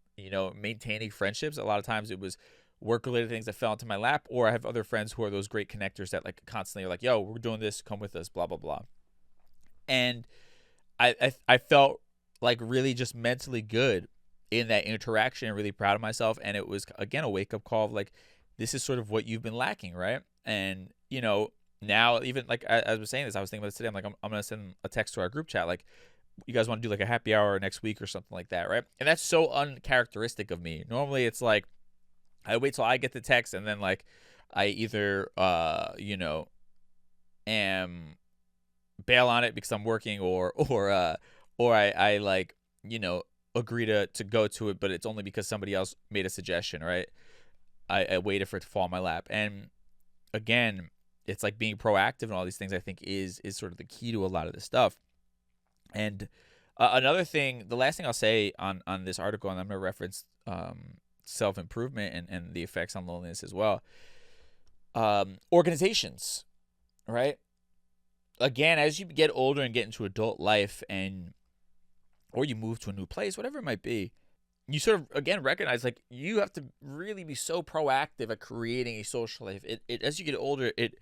maintaining friendships. A lot of times it was work-related things that fell into my lap, or I have other friends who are those great connectors that like constantly are like, yo, we're doing this, come with us, blah, blah, blah. And I felt like really just mentally good in that interaction and really proud of myself. And it was, again, a wake-up call of like, this is sort of what you've been lacking, right? And, now even like I was saying this, I was thinking about this today. I'm like, I'm going to send a text to our group chat, like, you guys want to do like a happy hour next week or something like that, right? And that's so uncharacteristic of me. Normally it's like, I wait till I get the text and then like I either, am bail on it because I'm working or I like, agree to go to it, but it's only because somebody else made a suggestion, right? I waited for it to fall in my lap. And again, it's like being proactive and all these things, I think is sort of the key to a lot of this stuff. And another thing, the last thing I'll say on this article, and I'm going to reference self-improvement and the effects on loneliness as well. Organizations, right? Again, as you get older and get into adult life or you move to a new place, whatever it might be, you sort of, again, recognize like you have to really be so proactive at creating a social life. It as you get older, it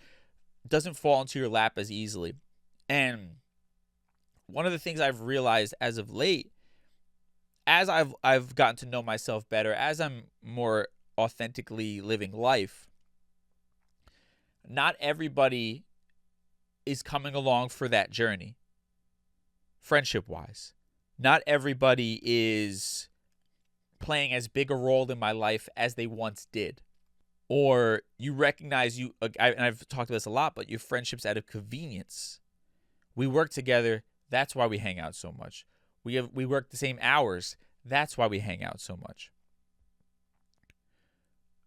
doesn't fall into your lap as easily. And one of the things I've realized as of late, as I've gotten to know myself better, as I'm more authentically living life, not everybody is coming along for that journey, friendship-wise. Not everybody is playing as big a role in my life as they once did. Or you recognize and I've talked about this a lot, but your friendships out of convenience. We work together. That's why we hang out so much. We work the same hours. That's why we hang out so much.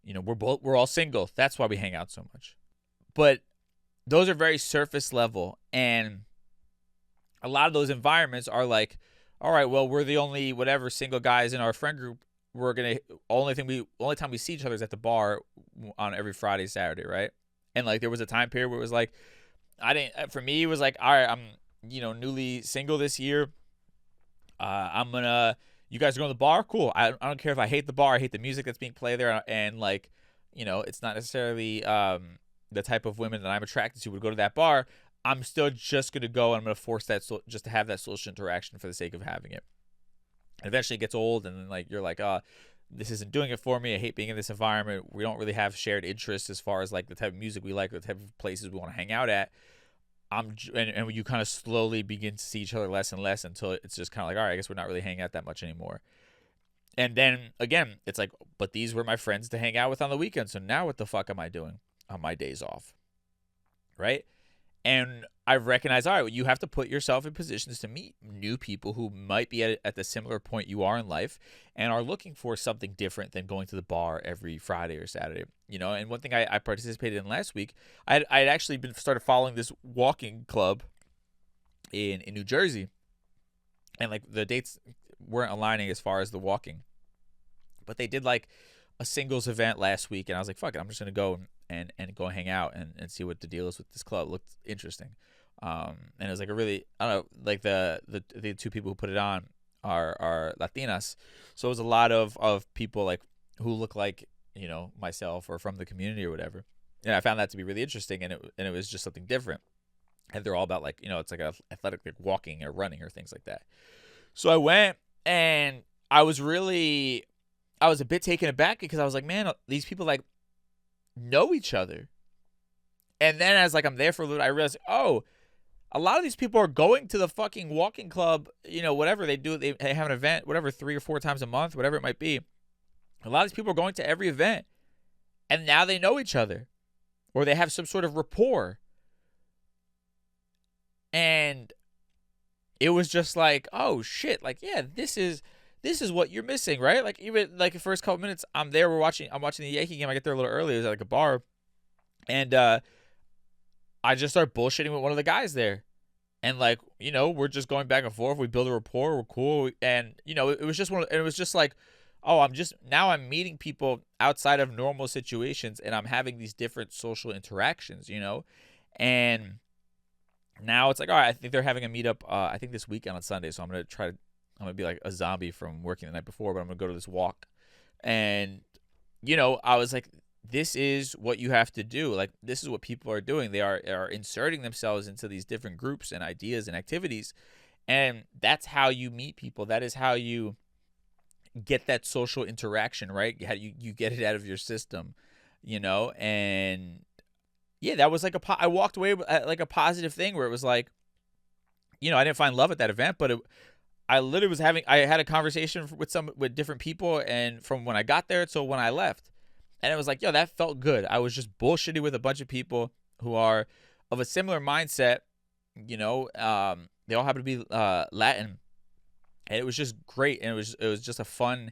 We're all single. That's why we hang out so much. But those are very surface level, and a lot of those environments are like, all right, well, we're the only whatever single guys in our friend group. We're gonna only time we see each other is at the bar on every Friday, Saturday, right? And like there was a time period where it was like, for me it was like, all right, I'm newly single this year. You guys are going to the bar? Cool. I don't care if I hate the bar. I hate the music that's being played there. And like, it's not necessarily the type of women that I'm attracted to would go to that bar. I'm still just going to go, and I'm going to force that just to have that social interaction for the sake of having it. And eventually it gets old, and then like you're like, this isn't doing it for me. I hate being in this environment. We don't really have shared interests as far as like the type of music we like, or the type of places we want to hang out at. And you kind of slowly begin to see each other less and less until it's just kind of like, all right, I guess we're not really hanging out that much anymore. And then again, it's like, but these were my friends to hang out with on the weekend. So now what the fuck am I doing on my days off? Right? And I've recognized, all right, well, you have to put yourself in positions to meet new people who might be at the similar point you are in life and are looking for something different than going to the bar every Friday or Saturday. And one thing I participated in last week, I had actually started following this walking club in New Jersey. And like the dates weren't aligning as far as the walking. But they did like a singles event last week, and I was like, fuck it, I'm just going to go and go hang out and see what the deal is with this club. It looked interesting. And it was like a really, I don't know, like the two people who put it on are Latinas. So it was a lot of people like who look like, myself or from the community or whatever. And I found that to be really interesting, and it was just something different. And they're all about like, it's like a athletic, like walking or running or things like that. So I went, and I was a bit taken aback because I was like, man, these people like know each other. And then as like I'm there for a little bit, I realized, oh, a lot of these people are going to the fucking walking club, whatever they do. They have an event, whatever, 3 or 4 times a month, whatever it might be. A lot of these people are going to every event, and now they know each other, or they have some sort of rapport. And it was just like, oh shit, like, yeah, this is what you're missing, right? Like, even like the first couple minutes I'm there, I'm watching the Yankee game. I get there a little early. It was at like a bar, and I just start bullshitting with one of the guys there. And like, we're just going back and forth. We build a rapport. We're cool. And it was just like, oh, I'm meeting people outside of normal situations, and I'm having these different social interactions, and now it's like, all right, I think they're having a meetup, I think this weekend on Sunday. So I'm going to be like a zombie from working the night before, but I'm going to go to this walk. And, I was like, this is what you have to do. Like, this is what people are doing. They are inserting themselves into these different groups and ideas and activities. And that's how you meet people. That is how you get that social interaction, right? How you get it out of your system, and yeah, that was like I walked away with like a positive thing where it was like, I didn't find love at that event, but I literally I had a conversation with different people, and from when I got there till when I left. And it was like, yo, that felt good. I was just bullshitting with a bunch of people who are of a similar mindset. They all happen to be Latin, and it was just great. And it was just a fun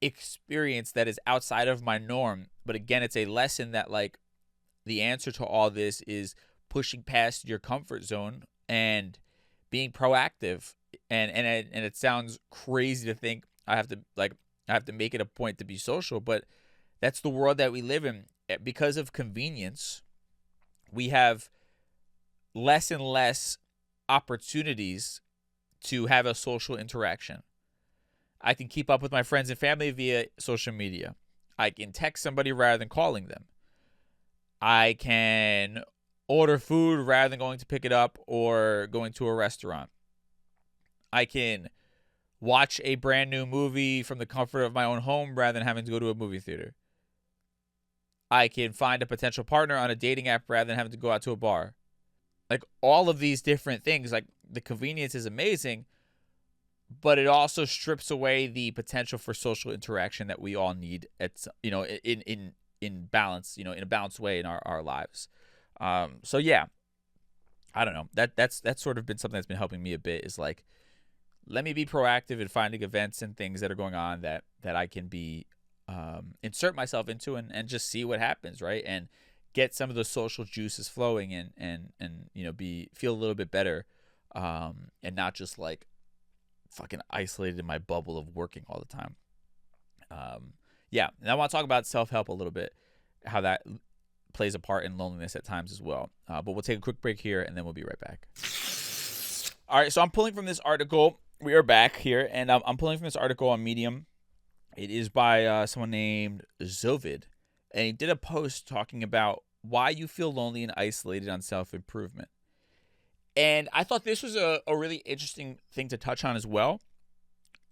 experience that is outside of my norm. But again, it's a lesson that like the answer to all this is pushing past your comfort zone and being proactive. And it sounds crazy to think I have to make it a point to be social, but that's the world that we live in. Because of convenience, we have less and less opportunities to have a social interaction. I can keep up with my friends and family via social media. I can text somebody rather than calling them. I can order food rather than going to pick it up or going to a restaurant. I can watch a brand new movie from the comfort of my own home rather than having to go to a movie theater. I can find a potential partner on a dating app rather than having to go out to a bar. Like, all of these different things, like, the convenience is amazing, but it also strips away the potential for social interaction that we all need at, in balance, in a balanced way in our lives. So yeah, I don't know. That's sort of been something that's been helping me a bit, is like, let me be proactive in finding events and things that are going on that I can be insert myself into and just see what happens, right? And get some of the social juices flowing and feel a little bit better, and not just like fucking isolated in my bubble of working all the time. Yeah, and I want to talk about self-help a little bit, how that plays a part in loneliness at times as well. But we'll take a quick break here, and then we'll be right back. All right, so I'm pulling from this article. We are back here, and I'm pulling from this article on Medium. It is by someone named Zovid, and he did a post talking about why you feel lonely and isolated on self-improvement. And I thought this was a really interesting thing to touch on as well.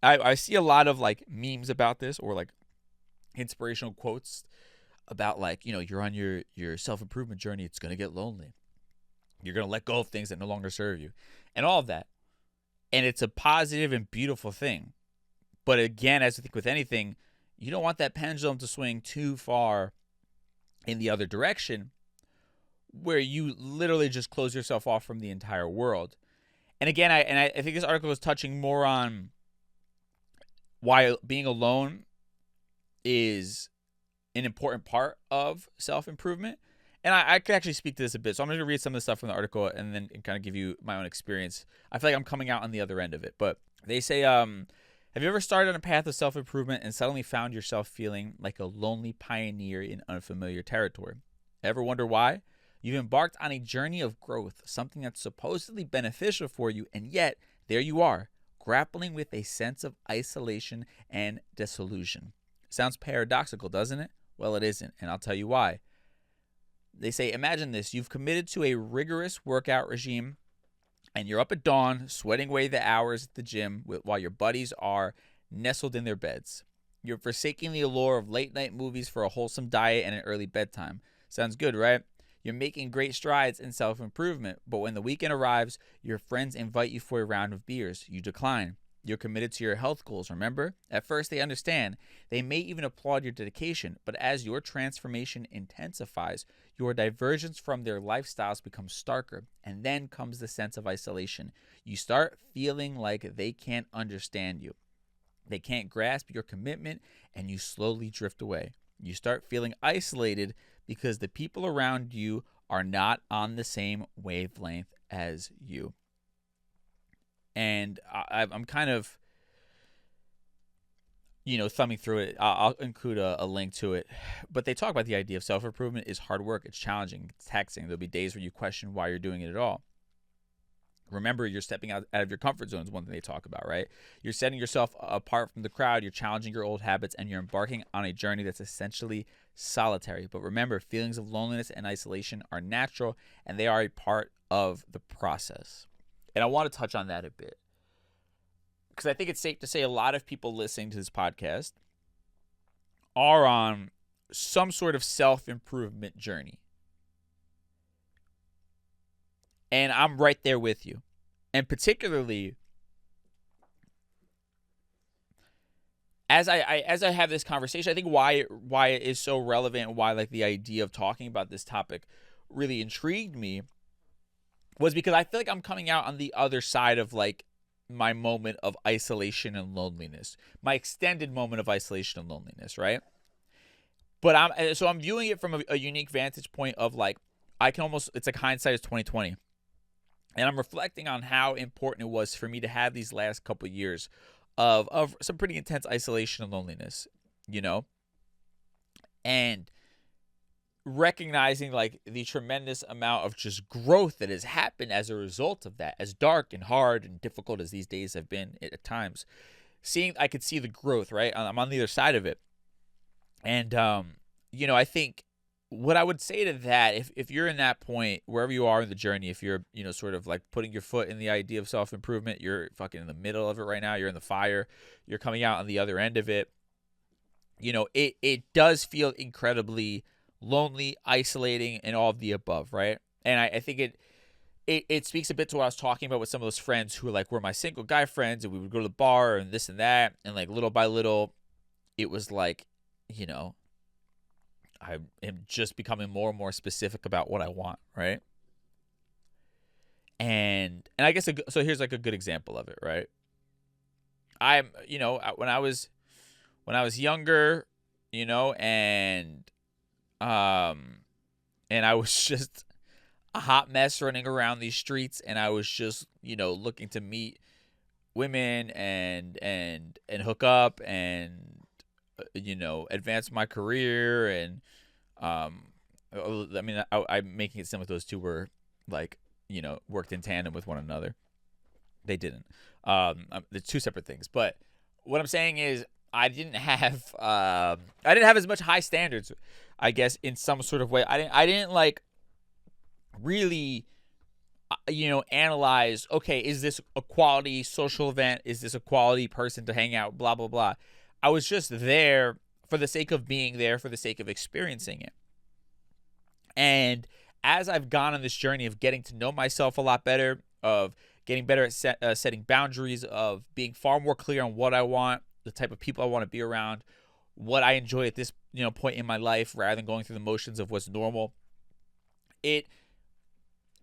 I see a lot of like memes about this, or like inspirational quotes about like, you're on your self-improvement journey. It's going to get lonely. You're going to let go of things that no longer serve you and all of that. And it's a positive and beautiful thing. But again, as I think with anything, you don't want that pendulum to swing too far in the other direction, where you literally just close yourself off from the entire world. And again, I think this article is touching more on why being alone is an important part of self-improvement. And I could actually speak to this a bit. So I'm going to read some of the stuff from the article and then kind of give you my own experience. I feel like I'm coming out on the other end of it. But they say, have you ever started on a path of self-improvement and suddenly found yourself feeling like a lonely pioneer in unfamiliar territory? Ever wonder why? You've embarked on a journey of growth, something that's supposedly beneficial for you, and yet there you are, grappling with a sense of isolation and disillusion. Sounds paradoxical, doesn't it? Well, it isn't, and I'll tell you why. They say, imagine this. You've committed to a rigorous workout regime, and you're up at dawn, sweating away the hours at the gym while your buddies are nestled in their beds. You're forsaking the allure of late-night movies for a wholesome diet and an early bedtime. Sounds good, right? You're making great strides in self-improvement, but when the weekend arrives, your friends invite you for a round of beers. You decline. You're committed to your health goals, remember? At first, they understand. They may even applaud your dedication, but as your transformation intensifies, your divergence from their lifestyles becomes starker, and then comes the sense of isolation. You start feeling like they can't understand you. They can't grasp your commitment, and you slowly drift away. You start feeling isolated because the people around you are not on the same wavelength as you. And I'm kind of, thumbing through it. I'll include a link to it. But they talk about the idea of self-improvement is hard work. It's challenging. It's taxing. There'll be days where you question why you're doing it at all. Remember, you're stepping out of your comfort zone is one thing they talk about, right? You're setting yourself apart from the crowd. You're challenging your old habits, and you're embarking on a journey that's essentially solitary. But remember, feelings of loneliness and isolation are natural, and they are a part of the process. And I want to touch on that a bit, because I think it's safe to say a lot of people listening to this podcast are on some sort of self-improvement journey. And I'm right there with you. And particularly, as I have this conversation, I think why it is so relevant, and why the idea of talking about this topic really intrigued me, was because I feel like I'm coming out on the other side of my moment of isolation and loneliness, my extended moment of isolation and loneliness, right? But I'm viewing it from a unique vantage point of I can almost, it's like hindsight is 2020. And I'm reflecting on how important it was for me to have these last couple of years of some pretty intense isolation and loneliness, and recognizing the tremendous amount of just growth that has happened as a result of that, as dark and hard and difficult as these days have been at times. I could see the growth, right? I'm on the other side of it. And, I think what I would say to that, if you're in that point, wherever you are in the journey, if you're, sort of putting your foot in the idea of self-improvement, you're fucking in the middle of it right now, you're in the fire, you're coming out on the other end of it, it does feel incredibly lonely, isolating, and all of the above, right? And I think it speaks a bit to what I was talking about with some of those friends who were my single guy friends, and we would go to the bar and this and that, and little by little, it was I am just becoming more and more specific about what I want, right? And I guess so. Here's a good example of it, right? I'm when I was younger, and I was just a hot mess running around these streets, and I was just looking to meet women and hook up and advance my career, and I'm making it seem like those two were worked in tandem with one another. They didn't. They're two separate things. But what I'm saying is, I didn't have as much high standards, I guess, in some sort of way. I didn't really analyze, okay, is this a quality social event? Is this a quality person to hang out? Blah, blah, blah. I was just there for the sake of being there, for the sake of experiencing it. And as I've gone on this journey of getting to know myself a lot better, of getting better at setting boundaries, of being far more clear on what I want, the type of people I want to be around, what I enjoy at this point in my life, rather than going through the motions of what's normal, it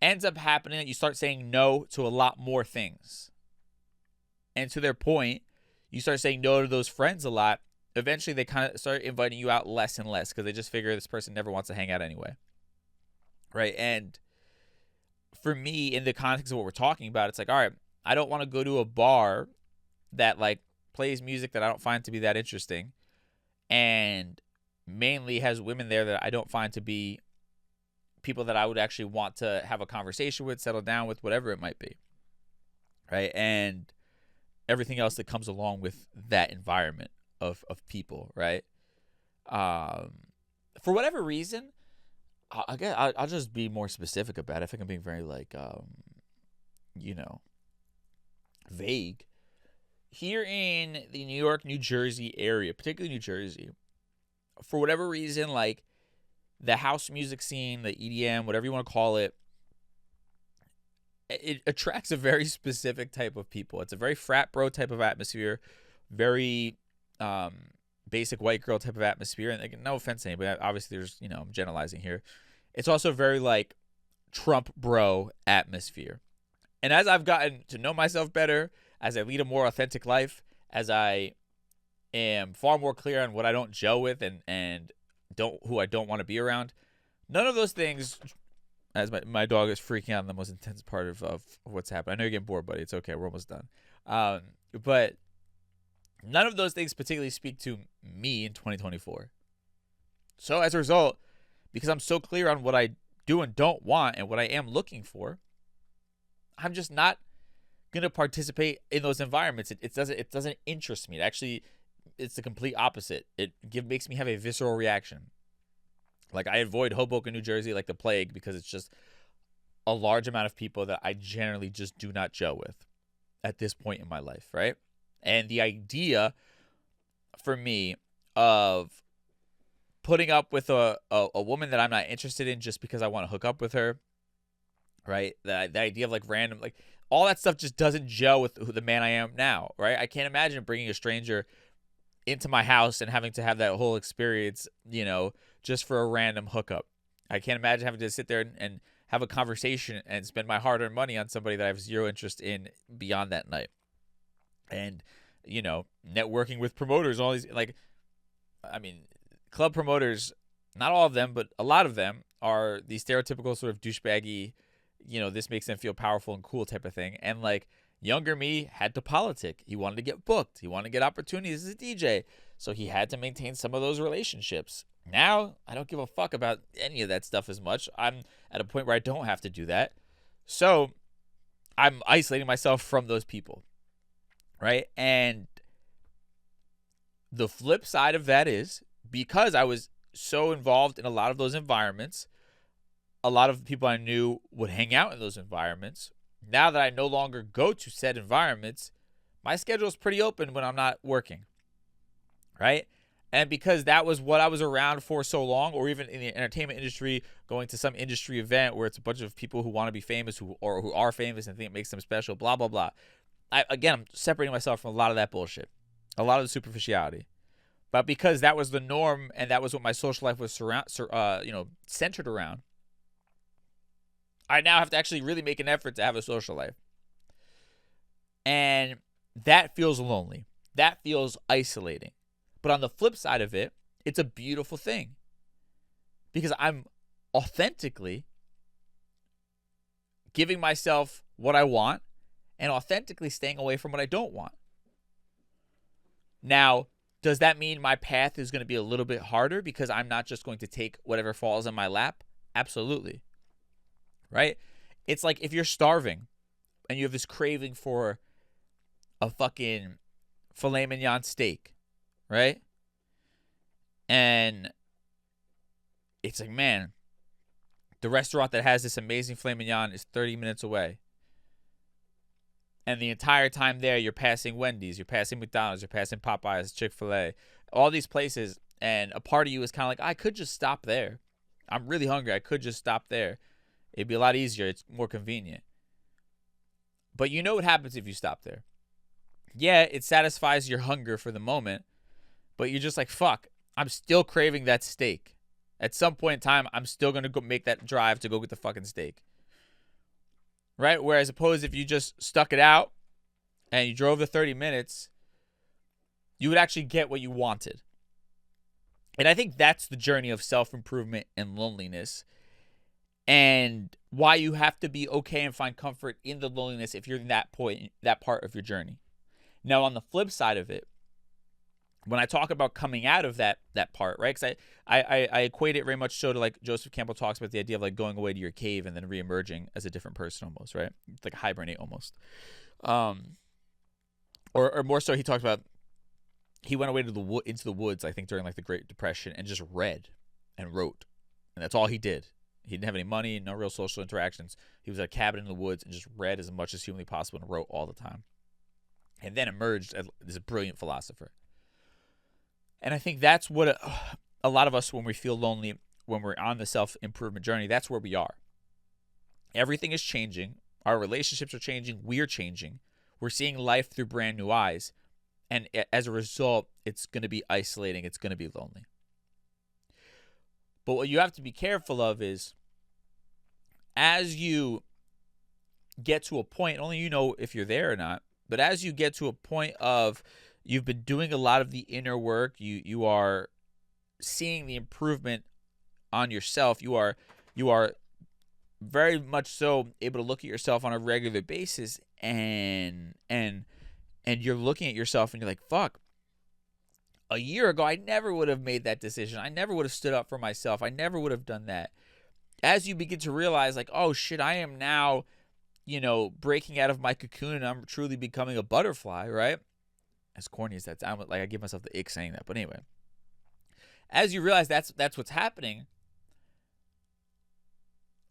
ends up happening that you start saying no to a lot more things. And to their point, you start saying no to those friends a lot. Eventually, they kind of start inviting you out less and less because they just figure this person never wants to hang out anyway. Right? And for me, in the context of what we're talking about, it's all right, I don't want to go to a bar that plays music that I don't find to be that interesting, and mainly has women there that I don't find to be people that I would actually want to have a conversation with, settle down with, whatever it might be. Right? And everything else that comes along with that environment of people, right? For whatever reason, I'll just be more specific about it. I think I'm being very vague. Here in the New York, New Jersey area, particularly New Jersey, for whatever reason, the house music scene, the EDM, whatever you want to call it, it attracts a very specific type of people. It's a very frat bro type of atmosphere, very basic white girl type of atmosphere. And like, no offense to anybody, obviously there's, I'm generalizing here. It's also very like Trump bro atmosphere. And as I've gotten to know myself better, as I lead a more authentic life, as I am far more clear on what I don't gel with and who I don't want to be around, none of those things, as my dog is freaking out in the most intense part of what's happening. I know you're getting bored, buddy. It's okay. We're almost done. But none of those things particularly speak to me in 2024. So as a result, because I'm so clear on what I do and don't want and what I am looking for, I'm just not going to participate in those environments. It doesn't interest me. It's the complete opposite. It makes me have a visceral reaction. Like, I avoid Hoboken, New Jersey like the plague because it's just a large amount of people that I generally just do not gel with at this point in my life, right? And the idea for me of putting up with a woman that I'm not interested in just because I want to hook up with her, right? The idea of like random, like all that stuff just doesn't gel with the man I am now, right? I can't imagine bringing a stranger into my house and having to have that whole experience, just for a random hookup. I can't imagine having to sit there and have a conversation and spend my hard-earned money on somebody that I have zero interest in beyond that night. And, networking with promoters, all these, club promoters, not all of them, but a lot of them are the stereotypical sort of douchebaggy, this makes them feel powerful and cool type of thing. And like, younger me had to politic. He wanted to get booked. He wanted to get opportunities as a DJ. So he had to maintain some of those relationships. Now, I don't give a fuck about any of that stuff as much. I'm at a point where I don't have to do that. So I'm isolating myself from those people, right? And the flip side of that is, because I was so involved in a lot of those environments, a lot of people I knew would hang out in those environments. Now that I no longer go to said environments, my schedule is pretty open when I'm not working, right? And because that was what I was around for so long, or even in the entertainment industry, going to some industry event where it's a bunch of people who want to be famous who are famous and think it makes them special, blah, blah, blah. I'm separating myself from a lot of that bullshit, a lot of the superficiality. But because that was the norm and that was what my social life was centered around, I now have to actually really make an effort to have a social life. And that feels lonely. That feels isolating. But on the flip side of it, it's a beautiful thing. Because I'm authentically giving myself what I want and authentically staying away from what I don't want. Now, does that mean my path is going to be a little bit harder because I'm not just going to take whatever falls in my lap? Absolutely. Right? It's like if you're starving and you have this craving for a fucking filet mignon steak, right? And it's like, man, the restaurant that has this amazing filet mignon is 30 minutes away. And the entire time there, you're passing Wendy's, you're passing McDonald's, you're passing Popeyes, Chick-fil-A, all these places. And a part of you is kind of like, I could just stop there. I'm really hungry. I could just stop there. It'd be a lot easier. It's more convenient. But you know what happens if you stop there. Yeah, it satisfies your hunger for the moment, but you're just like, fuck, I'm still craving that steak. At some point in time, I'm still going to go make that drive to go get the fucking steak. Right? Whereas opposed if you just stuck it out and you drove the 30 minutes, you would actually get what you wanted. And I think that's the journey of self-improvement and loneliness. And why you have to be okay and find comfort in the loneliness if you're in that point, that part of your journey. Now, on the flip side of it, when I talk about coming out of that part, right? Because I equate it very much so to like Joseph Campbell talks about the idea of like going away to your cave and then reemerging as a different person almost, right? It's like hibernate almost. Or more so, he talks about he went away to into the woods, I think, during like the Great Depression and just read and wrote. And that's all he did. He didn't have any money, no real social interactions. He was at a cabin in the woods and just read as much as humanly possible and wrote all the time. And then emerged as a brilliant philosopher. And I think that's what a lot of us, when we feel lonely, when we're on the self-improvement journey, that's where we are. Everything is changing. Our relationships are changing. We're changing. We're seeing life through brand new eyes. And as a result, it's going to be isolating. It's going to be lonely. But what you have to be careful of is, as you get to a point, only you know if you're there or not, but as you get to a point of you've been doing a lot of the inner work, you are seeing the improvement on yourself, you are very much so able to look at yourself on a regular basis, and you're looking at yourself and you're like, fuck, a year ago I never would have made that decision. I never would have stood up for myself. I never would have done that. As you begin to realize, like, oh shit, I am now, breaking out of my cocoon and I'm truly becoming a butterfly, right? As corny as that sounds, like I give myself the ick saying that. But anyway, as you realize that's what's happening,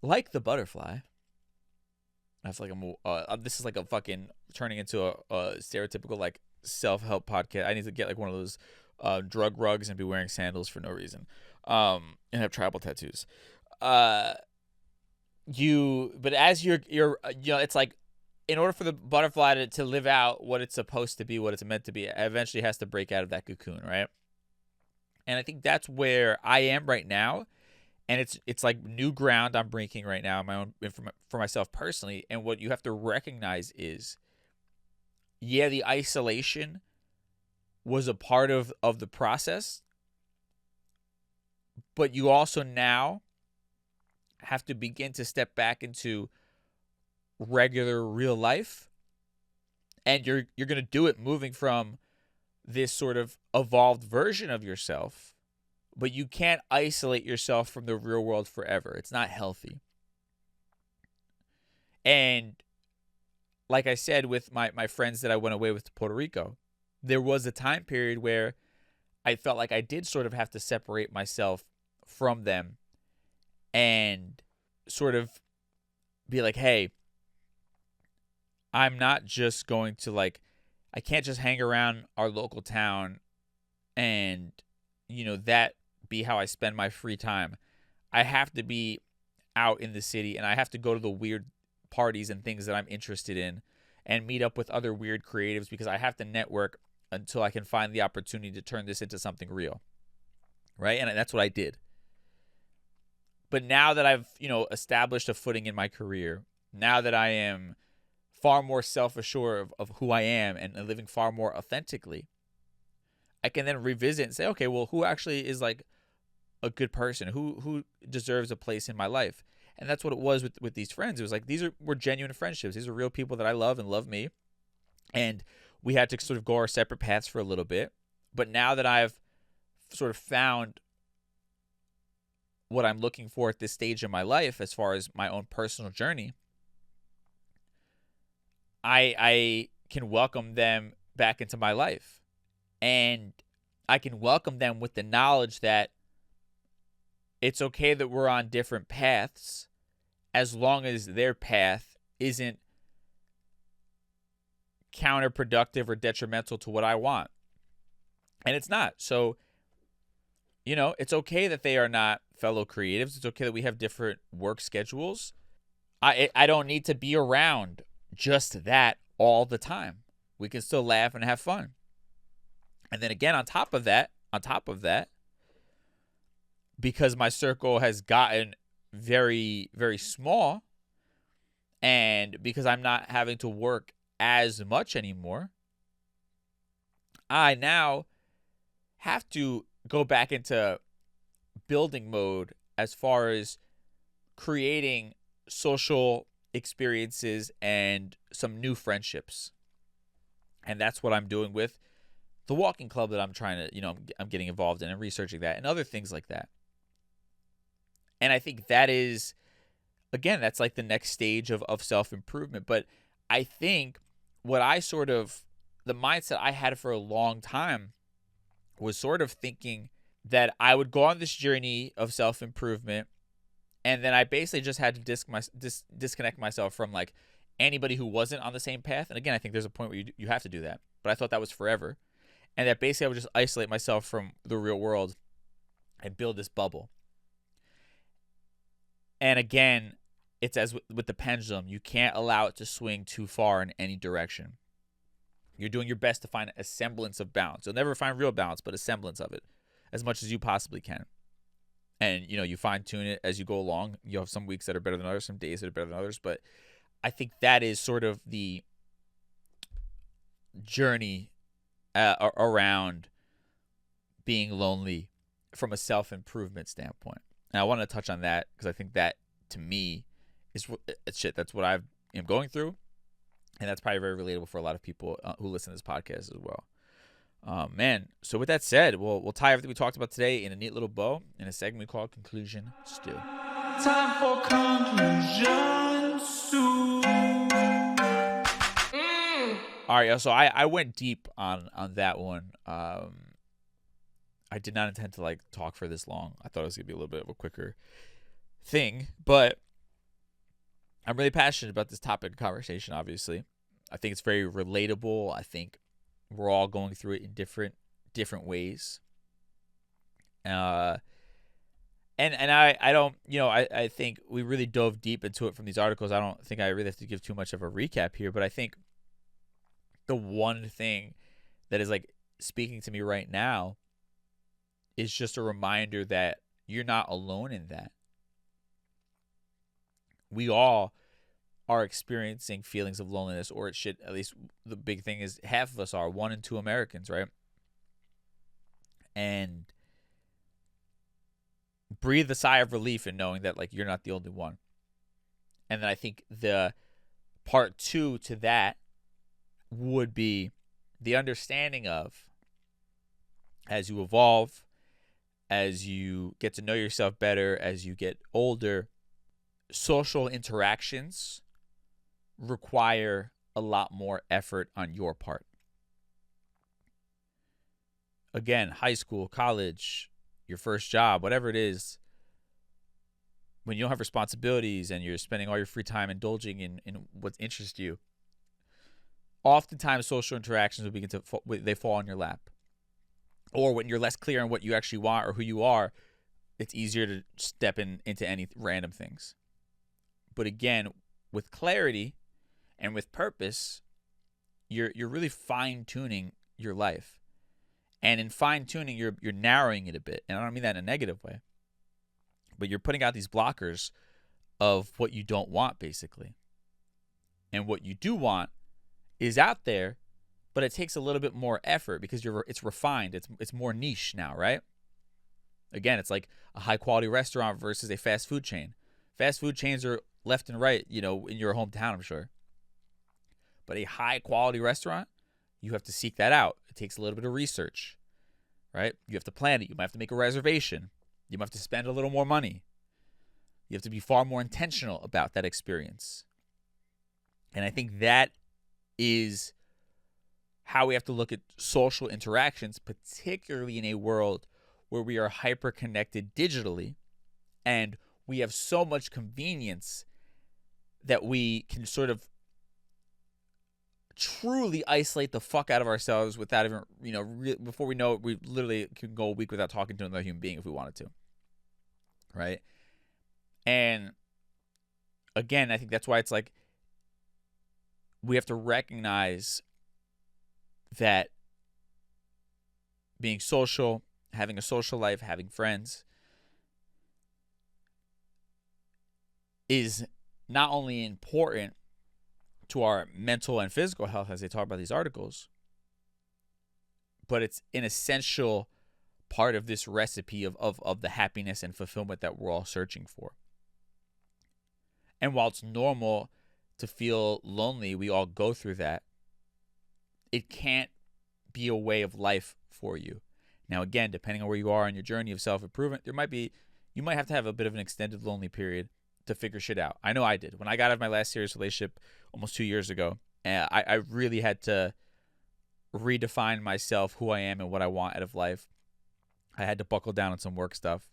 like the butterfly, I feel like this is like a fucking turning into a stereotypical like self-help podcast. I need to get like one of those drug rugs and be wearing sandals for no reason, and have tribal tattoos. But as you're it's like, in order for the butterfly to live out what it's supposed to be, what it's meant to be, it eventually has to break out of that cocoon, right? And I think that's where I am right now. And it's like new ground I'm breaking right now, my own for myself personally. And what you have to recognize is, yeah, the isolation was a part of the process, but you also now have to begin to step back into regular real life, and you're going to do it moving from this sort of evolved version of yourself. But you can't isolate yourself from the real world forever. It's not healthy. And like I said, with my friends that I went away with to Puerto Rico, there was a time period where I felt like I did sort of have to separate myself from them and sort of be like, hey, I'm not just going to I can't just hang around our local town and, that be how I spend my free time. I have to be out in the city, and I have to go to the weird parties and things that I'm interested in and meet up with other weird creatives, because I have to network until I can find the opportunity to turn this into something real. Right? And that's what I did. But now that I've, established a footing in my career, now that I am far more self-assured of who I am and living far more authentically, I can then revisit and say, okay, well, who actually is like a good person? Who deserves a place in my life? And that's what it was with these friends. It was like, were genuine friendships. These are real people that I love and love me. And we had to sort of go our separate paths for a little bit. But now that I've sort of found what I'm looking for at this stage in my life, as far as my own personal journey, I can welcome them back into my life. And I can welcome them with the knowledge that it's okay that we're on different paths, as long as their path isn't counterproductive or detrimental to what I want. And it's not. So, it's okay that they are not fellow creatives. It's okay that we have different work schedules. I don't need to be around just that all the time. We can still laugh and have fun. And then again, on top of that, because my circle has gotten very, very small, and because I'm not having to work as much anymore, I now have to go back into building mode as far as creating social experiences and some new friendships. And that's what I'm doing with the walking club that I'm trying to, I'm getting involved in and researching that and other things like that. And I think that is, again, that's like the next stage of self-improvement. But I think what the mindset I had for a long time was sort of thinking that I would go on this journey of self-improvement, and then I basically just had to disconnect myself from like anybody who wasn't on the same path. And again, I think there's a point where you have to do that. But I thought that was forever. And that basically I would just isolate myself from the real world and build this bubble. And again, it's as with the pendulum. You can't allow it to swing too far in any direction. You're doing your best to find a semblance of balance. You'll never find real balance, but a semblance of it as much as you possibly can. And, you fine tune it as you go along. You'll have some weeks that are better than others, some days that are better than others. But I think that is sort of the journey around being lonely from a self-improvement standpoint. And I want to touch on that because I think that, to me, is shit. That's what I am going through. And that's probably very relatable for a lot of people who listen to this podcast as well. Man, so with that said, we'll tie everything we talked about today in a neat little bow in a segment we call Conclusion Stew. Time for conclusion stew. All right, so I went deep on that one. I did not intend to talk for this long. I thought it was gonna be a little bit of a quicker thing, but I'm really passionate about this topic of conversation. Obviously, I think it's very relatable. I think we're all going through it in different ways. And I don't, I think we really dove deep into it from these articles. I don't think I really have to give too much of a recap here, but I think the one thing that is speaking to me right now is just a reminder that you're not alone in that. We all are experiencing feelings of loneliness, or it should, at least the big thing is half of us are, 1 in 2 Americans, right? And breathe a sigh of relief in knowing that you're not the only one. And then I think the part 2 to that would be the understanding of, as you evolve, as you get to know yourself better, as you get older, social interactions require a lot more effort on your part. Again, high school, college, your first job, whatever it is, when you don't have responsibilities and you're spending all your free time indulging in what interests you, oftentimes social interactions will begin to they fall on your lap. Or when you're less clear on what you actually want or who you are, it's easier to step into any random things. But again, with clarity and with purpose, you're really fine-tuning your life. And in fine-tuning, you're narrowing it a bit. And I don't mean that in a negative way. But you're putting out these blockers of what you don't want, basically. And what you do want is out there, but it takes a little bit more effort because it's refined. It's more niche now, right? Again, it's like a high-quality restaurant versus a fast food chain. Fast food chains are left and right, in your hometown, I'm sure. But a high-quality restaurant, you have to seek that out. It takes a little bit of research, right? You have to plan it. You might have to make a reservation. You might have to spend a little more money. You have to be far more intentional about that experience. And I think that is how we have to look at social interactions, particularly in a world where we are hyper-connected digitally and we have so much convenience that we can sort of truly isolate the fuck out of ourselves without even, before we know it, we literally can go a week without talking to another human being if we wanted to. Right? And again, I think that's why it's we have to recognize that being social, having a social life, having friends is not only important to our mental and physical health, as they talk about these articles, but it's an essential part of this recipe of the happiness and fulfillment that we're all searching for. And while it's normal to feel lonely, we all go through that, it can't be a way of life for you. Now, again, depending on where you are on your journey of self-improvement, you might have to have a bit of an extended lonely period to figure shit out. I know I did. When I got out of my last serious relationship almost 2 years ago, I really had to redefine myself, who I am and what I want out of life. I had to buckle down on some work stuff.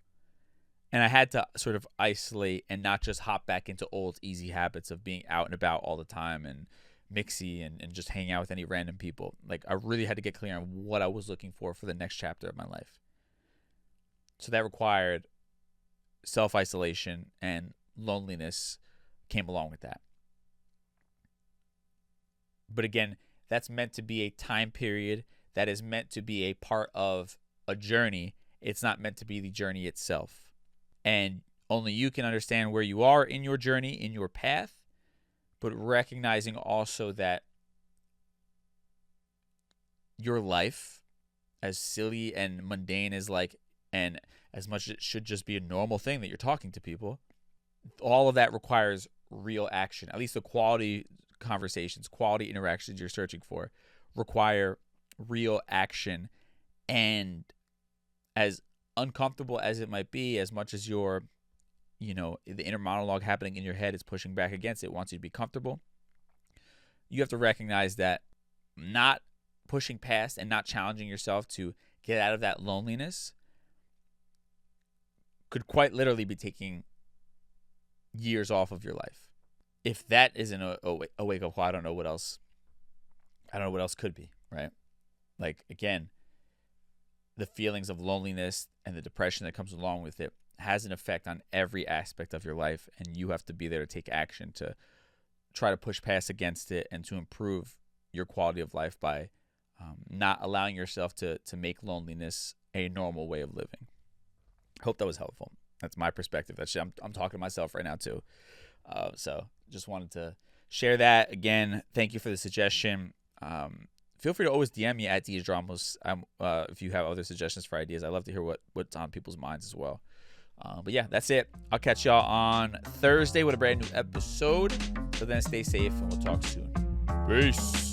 And I had to sort of isolate and not just hop back into old easy habits of being out and about all the time and mixy and just hanging out with any random people. I really had to get clear on what I was looking for the next chapter of my life. So that required self-isolation and loneliness came along with that. But again, that's meant to be a time period that is meant to be a part of a journey. It's not meant to be the journey itself. And only you can understand where you are in your journey, in your path, but recognizing also that your life, as silly and mundane as and as much as it should just be a normal thing that you're talking to people, all of that requires real action. At least the quality conversations, quality interactions you're searching for require real action. And as uncomfortable as it might be, as much as the inner monologue happening in your head is pushing back against it, wants you to be comfortable, you have to recognize that not pushing past and not challenging yourself to get out of that loneliness could quite literally be taking years off of your life. If that isn't a wake-up call, I don't know what else could be, right? Like, again, the feelings of loneliness and the depression that comes along with it has an effect on every aspect of your life, and you have to be there to take action to try to push past against it and to improve your quality of life by not allowing yourself to make loneliness a normal way of living. Hope that was helpful. That's my perspective. I'm talking to myself right now too. So just wanted to share that. Again, thank you for the suggestion. Feel free to always DM me at Dramos if you have other suggestions for ideas. I love to hear what's on people's minds as well. But yeah, that's it. I'll catch y'all on Thursday with a brand new episode. So then stay safe and we'll talk soon. Peace.